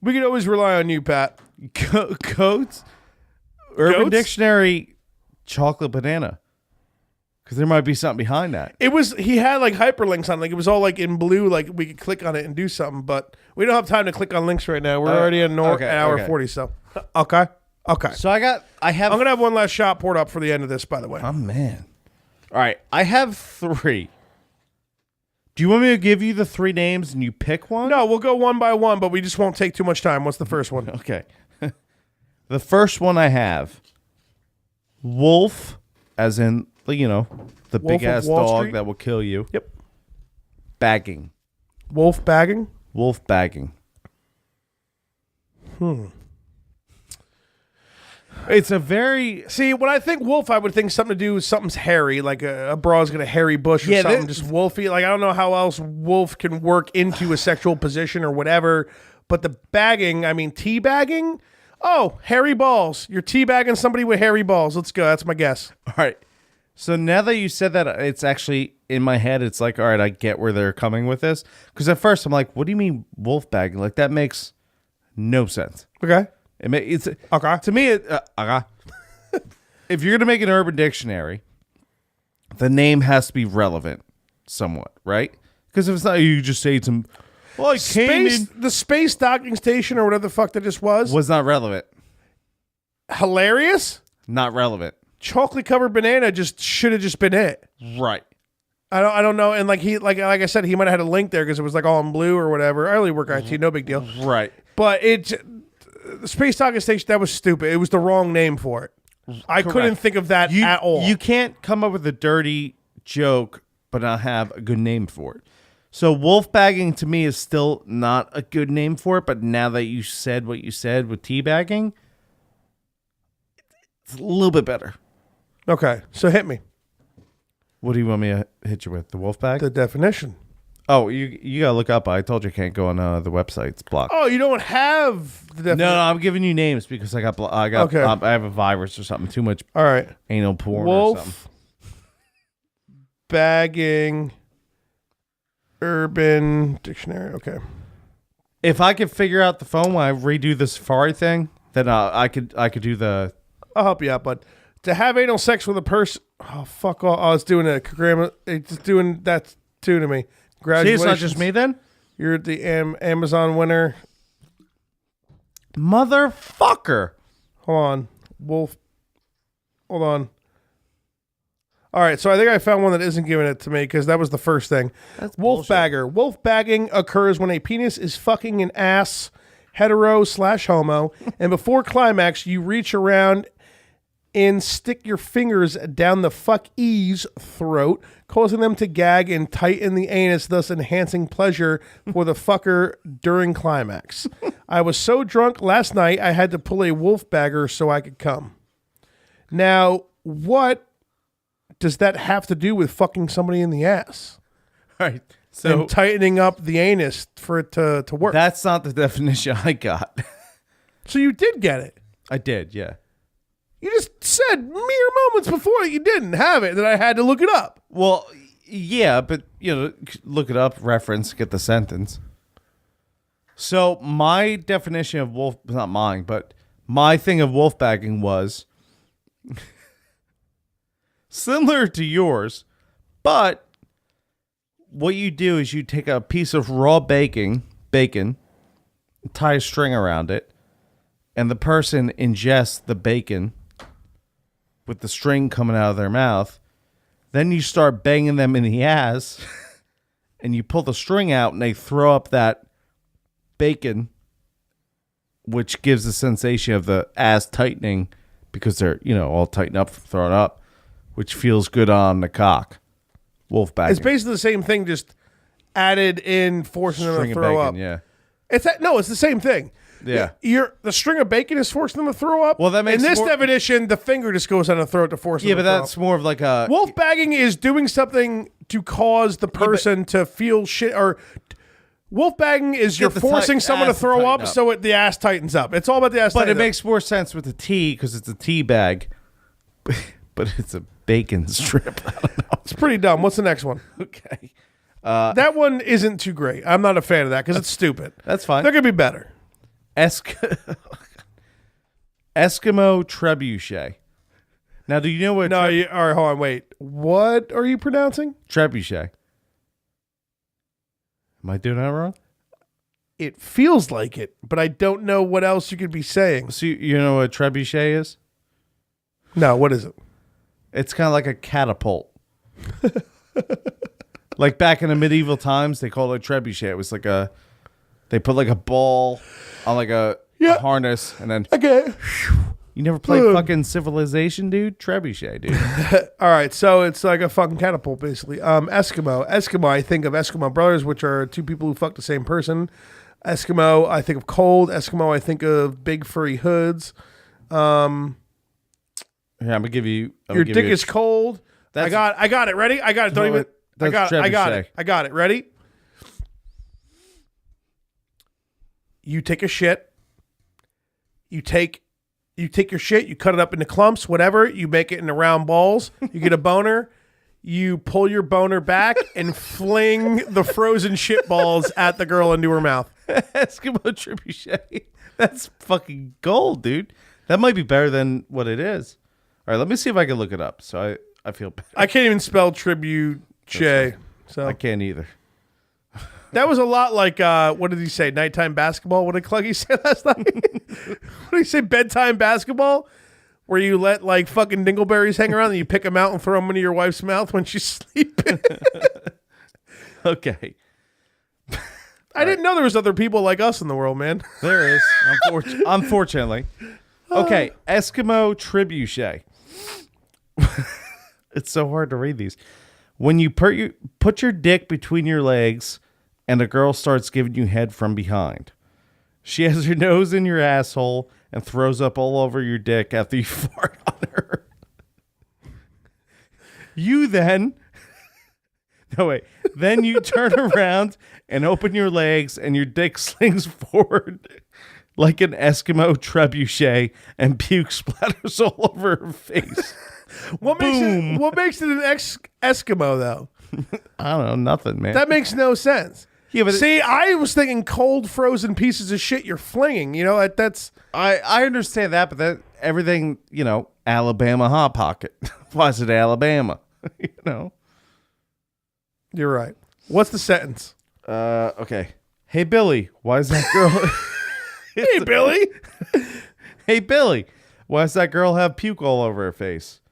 We can always rely on you, Pat. Codes? Urban Dictionary, chocolate banana. Because there might be something behind that. He had like hyperlinks on, like it was all like in blue, like we could click on it and do something, but we don't have time to click on links right now. We're already at an hour 40, so. Okay. So I'm going to have one last shot poured up for the end of this, by the way. Oh, man. All right. I have 3. Do you want me to give you the 3 names and you pick one? No, we'll go one by one, but we just won't take too much time. What's the first one? Okay. The first one I have, Wolf, as in, the big-ass dog Street? that will kill you. Yep. Bagging. Wolf bagging? Wolf bagging. It's a very... See, when I think wolf, I would think something to do with something's hairy, like a bra's got a hairy bush or something, just wolfy. Like, I don't know how else wolf can work into a sexual position or whatever, but the bagging, I mean, teabagging? Oh, hairy balls. You're teabagging somebody with hairy balls. Let's go. That's my guess. All right. So now that you said that, it's actually in my head. It's like, all right, I get where they're coming with this. Because at first I'm like, what do you mean wolf bagging? Like, that makes no sense. Okay. It's okay. To me, if you're going to make an Urban Dictionary, the name has to be relevant somewhat, right? Because if it's not, you just say some... Well, the space docking station or whatever the fuck that just was not relevant. hilarious. Not relevant. chocolate covered banana just should have just been it. Right. I don't know. And like I said, he might have had a link there because it was like all in blue or whatever. I only work IT, no big deal. Right. But the Space Talking Station, that was stupid. It was the wrong name for it. I couldn't think of that at all. You can't come up with a dirty joke but not have a good name for it. So wolf bagging to me is still not a good name for it, but now that you said what you said with teabagging, it's a little bit better. Okay, so hit me. What do you want me to hit you with? The wolf bag? The definition. Oh, you gotta look up. I told you I can't go on the website. It's blocked. Oh, you don't have the definition? No, I'm giving you names because I have a virus or something. Too much all right. anal porn Wolf or something. Bagging Urban Dictionary. Okay. If I could figure out the phone when I redo the Safari thing, then I could do the. I'll help you out, bud. To have anal sex with a person. Oh, fuck all. Oh, it's doing a grammar. It's doing that too to me. See, it's not just me then? You're the Amazon winner. Motherfucker. Hold on. Wolf. Hold on. All right, so I think I found one that isn't giving it to me because that was the first thing. That's wolf bullshit. bagger. Wolf bagging occurs when a penis is fucking an ass, hetero/homo, and before climax, you reach around and stick your fingers down the fuckee's throat, causing them to gag and tighten the anus, thus enhancing pleasure for the fucker during climax. I was so drunk last night, I had to pull a wolf bagger so I could come. Now, what does that have to do with fucking somebody in the ass? Right. So and tightening up the anus for it to work. That's not the definition I got. So you did get it. I did, yeah. You just said mere moments before that you didn't have it, that I had to look it up. Well, yeah, but, look it up, reference, get the sentence. So my definition of wolf, not mine, but my thing of wolf bagging was similar to yours, but what you do is you take a piece of raw bacon, tie a string around it, and the person ingests the bacon with the string coming out of their mouth. Then you start banging them in the ass, and you pull the string out, and they throw up that bacon, which gives the sensation of the ass tightening because they're, all tightened up, thrown up, which feels good on the cock. Wolf bagging. It's basically the same thing, just added in, forcing them to throw up. Yeah. It's the same thing. Yeah. The string of bacon is forcing them to throw up. Well, that makes in this more- definition, the finger just goes down the throat to force them to Yeah, but throw that's up. more of like a... Wolf bagging is doing something to cause the person to feel shit, or wolf bagging is you're the forcing someone to ass to throw tighten up up. so the ass tightens up. It's all about the ass But it tightening up. makes more sense with the tea because it's a tea bag, but it's a bacon strip. I don't know. It's pretty dumb. What's the next one? Okay. That one isn't too great. I'm not a fan of that because it's stupid. That's fine. There could be better. Eskimo trebuchet. Now, do you know what? No, all right, hold on, wait. What are you pronouncing? Trebuchet. Am I doing that wrong? It feels like it, but I don't know what else you could be saying. So you know what trebuchet is? No, what is it? It's kind of like a catapult. Like back in the medieval times, they called it trebuchet. It was like they put like a ball on like a harness, and then Okay. you never played fucking Civilization, dude? Trebuchet, dude. All right, so it's like a fucking catapult, basically. Eskimo, I think of Eskimo brothers, which are two people who fuck the same person. Eskimo, I think of cold. Eskimo, I think of big furry hoods. Here, I'm gonna give you. Your dick is cold. I got it. Ready? I got it. Don't even. I got it. I got it. Ready? You take a shit. You take your shit. You cut it up into clumps. Whatever. You make it into round balls. You get a boner. You pull your boner back and fling the frozen shit balls at the girl into her mouth. Eskimo trebuchet. That's fucking gold, dude. That might be better than what it is. All right, let me see if I can look it up. So I feel better. I can't even spell trebuchet. So I can't either. that was a lot like what did he say? Nighttime basketball. What did Cluggy say last night? What did he say? Bedtime basketball. Where you let like fucking dingleberries hang around and you pick them out and throw them into your wife's mouth when she's sleeping. Okay. I didn't know there was other people like us in the world, man. There is, unfortunately. Okay, Eskimo trebuchet. It's so hard to read these. When you put your dick between your legs and a girl starts giving you head from behind. She has her nose in your asshole and throws up all over your dick after you fart on her. You then... No, wait. Then you turn around and open your legs and your dick slings forward like an Eskimo trebuchet and puke splatters all over her face. What makes it an Eskimo, though? I don't know. Nothing, man. That makes no sense. Yeah, but see, I was thinking cold, frozen pieces of shit you're flinging. You know, that's... I understand that, but that everything, you know, Alabama Hot Pocket. Why is it Alabama? You know? You're right. What's the sentence? Okay. Hey, Billy, why is that girl... Hey, Billy. Hey, Billy, why does that girl have puke all over her face?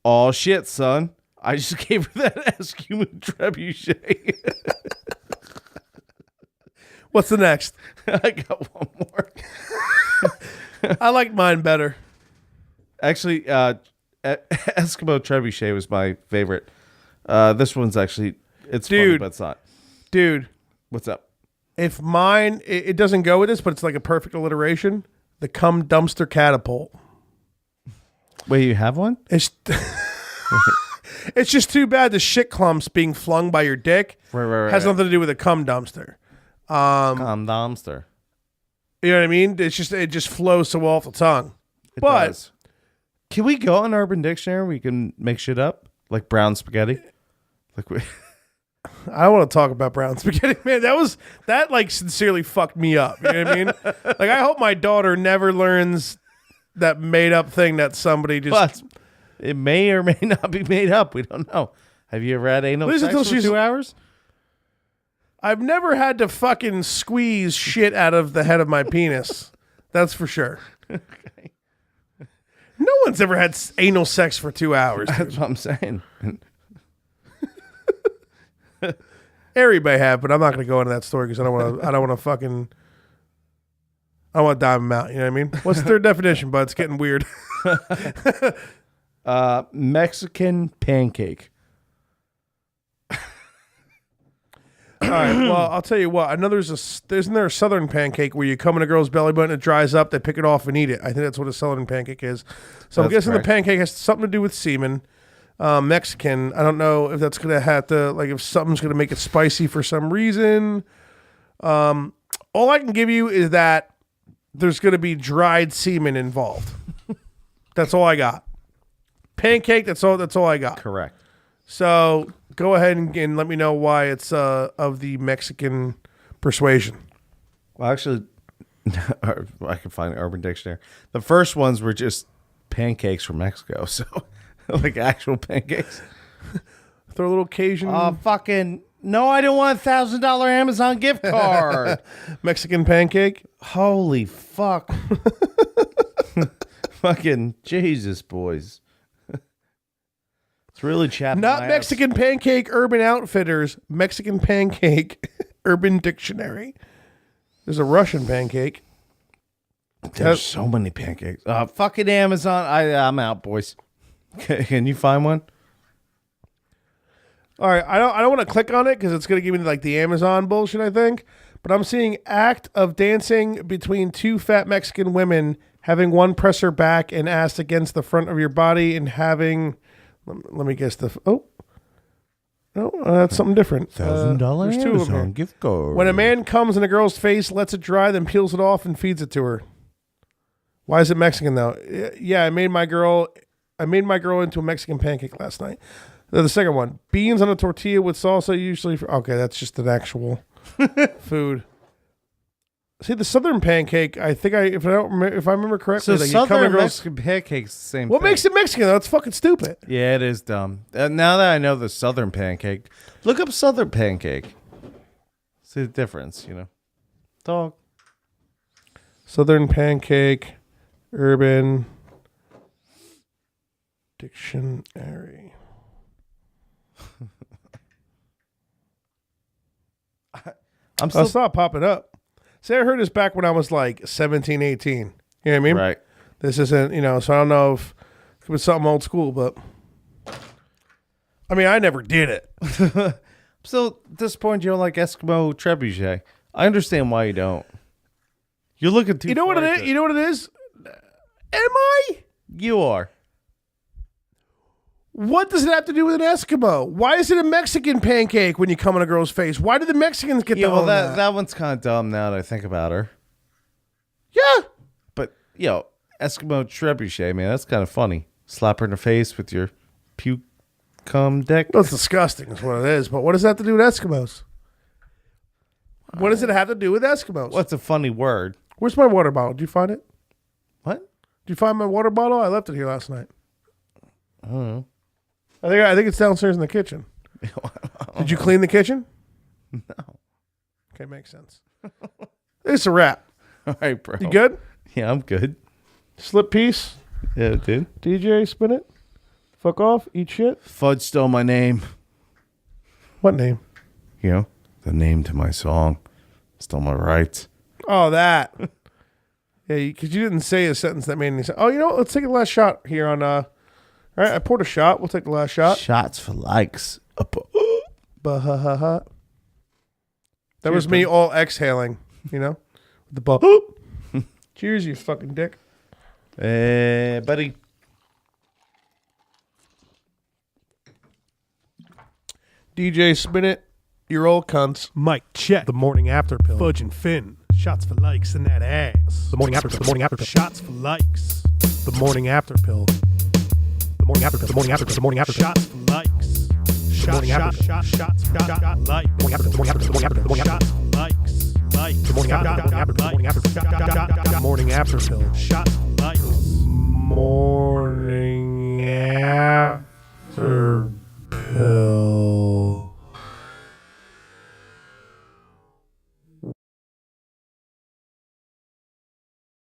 Oh, shit, son. I just gave her that Eskimo trebuchet. What's the next? I got one more. I like mine better. Actually, Eskimo trebuchet was my favorite. This one's actually, it's funny, but it's not. Dude. What's up? If mine, it doesn't go with this, but it's like a perfect alliteration. The cum dumpster catapult. Wait, you have one? It's it's just too bad the shit clumps being flung by your dick has nothing to do with a cum dumpster. Cum dumpster. You know what I mean? It just flows so off the tongue. It does. Can we go on Urban Dictionary where we can make shit up? Like brown spaghetti? I don't want to talk about brown spaghetti, man. That like sincerely fucked me up. You know what I mean? Like, I hope my daughter never learns that made up thing that somebody just... But it may or may not be made up. We don't know. Have you ever had anal sex for 2 hours? I've never had to fucking squeeze shit out of the head of my penis. That's for sure. Okay. No one's ever had anal sex for 2 hours. That's what I'm saying. Everybody have, but I'm not going to go into that story because I don't want to. I don't want to dime them out. You know what I mean? What's the third definition, bud? It's getting weird. Mexican pancake. All right. Well, I'll tell you what. I know isn't there a southern pancake where you come in a girl's belly button, it dries up, they pick it off and eat it. I think that's what a southern pancake is. So I'm guessing correct. The pancake has something to do with semen. Mexican. I don't know if that's gonna have to, like, if something's gonna make it spicy for some reason. All I can give you is that there's gonna be dried semen involved. That's all I got. Pancake. That's all I got. Correct. So go ahead and let me know why it's of the Mexican persuasion. Well, actually, I can find an Urban Dictionary. The first ones were just pancakes from Mexico, so like actual pancakes. Throw a little Cajun. Fucking no! I don't want $1,000 Amazon gift card. Mexican pancake. Holy fuck! Fucking Jesus, boys. It's really chapping. Not Mexican Pancake Urban Outfitters. Mexican Pancake Urban Dictionary. There's a Russian pancake. There's so many pancakes. Fucking Amazon. I'm out, boys. Can you find one? All right. I don't want to click on it because it's going to give me like the Amazon bullshit, I think. But I'm seeing act of dancing between two fat Mexican women, having one press her back and ass against the front of your body and having... Let me guess that's something different. $1,000 Amazon gift card. When a man comes in a girl's face, lets it dry, then peels it off and feeds it to her. Why is it Mexican though? Yeah, I made my girl into a Mexican pancake last night. The second one, beans on a tortilla with salsa, usually. Okay, that's just an actual food. See, the southern pancake, I think if I remember correctly, so like southern Mexican pancakes, the same. What makes it Mexican? That's fucking stupid. Yeah, it is dumb. Now that I know the southern pancake, look up southern pancake. See the difference, Dog. Southern pancake, urban Dictionary. I'm still popping up. See, I heard this back when I was like 17, 18. You know what I mean? Right. This isn't, so I don't know if it was something old school, but I mean, I never did it. I'm still disappointed you don't like Eskimo trebuchet. I understand why you don't. You're looking too. You know what it is? You know what it is? Am I? You are. What does it have to do with an Eskimo? Why is it a Mexican pancake when you come on a girl's face? Why do the Mexicans get the well, that one's kind of dumb now that I think about her. Yeah. But, Eskimo trebuchet, man, that's kind of funny. Slap her in the face with your puke cum dick. Well, it's disgusting is what it is. But what does that have to do with Eskimos? What does it have to do with Eskimos? What's a funny word? Where's my water bottle? Did you find it? What? Did you find my water bottle? I left it here last night. I don't know. I think it's downstairs in the kitchen. Did you clean the kitchen? No. Okay, makes sense. It's a wrap. All right, bro. You good? Yeah, I'm good. Slip piece. Yeah, dude. DJ, spin it. Fuck off. Eat shit. Fudge stole my name. What name? The name to my song. Stole my rights. Oh, that. Yeah, because you didn't say a sentence that made any sense. Oh, you know what? Let's take the last shot here on... All right, I poured a shot. We'll take the last shot. Shots for likes. Bah-ha-ha-ha. That Cheers, was me buddy. all exhaling, with the ball. Cheers, you fucking dick. Hey, buddy. DJ, spin it. You're old cunts. Mike, check. The morning after pill. Fudge and Finn. Shots for likes in that ass. The morning after pill. The morning after pill. Shots for likes. The morning after pill. The morning after pill. The morning after pill. The morning after pill. Shots for likes. Shots like. The morning after pill. The morning after pill. The morning after pill. The morning after pill. Likes. Like. The morning after pill. The morning after pill. The morning after pill. The morning after pill. Shots for likes.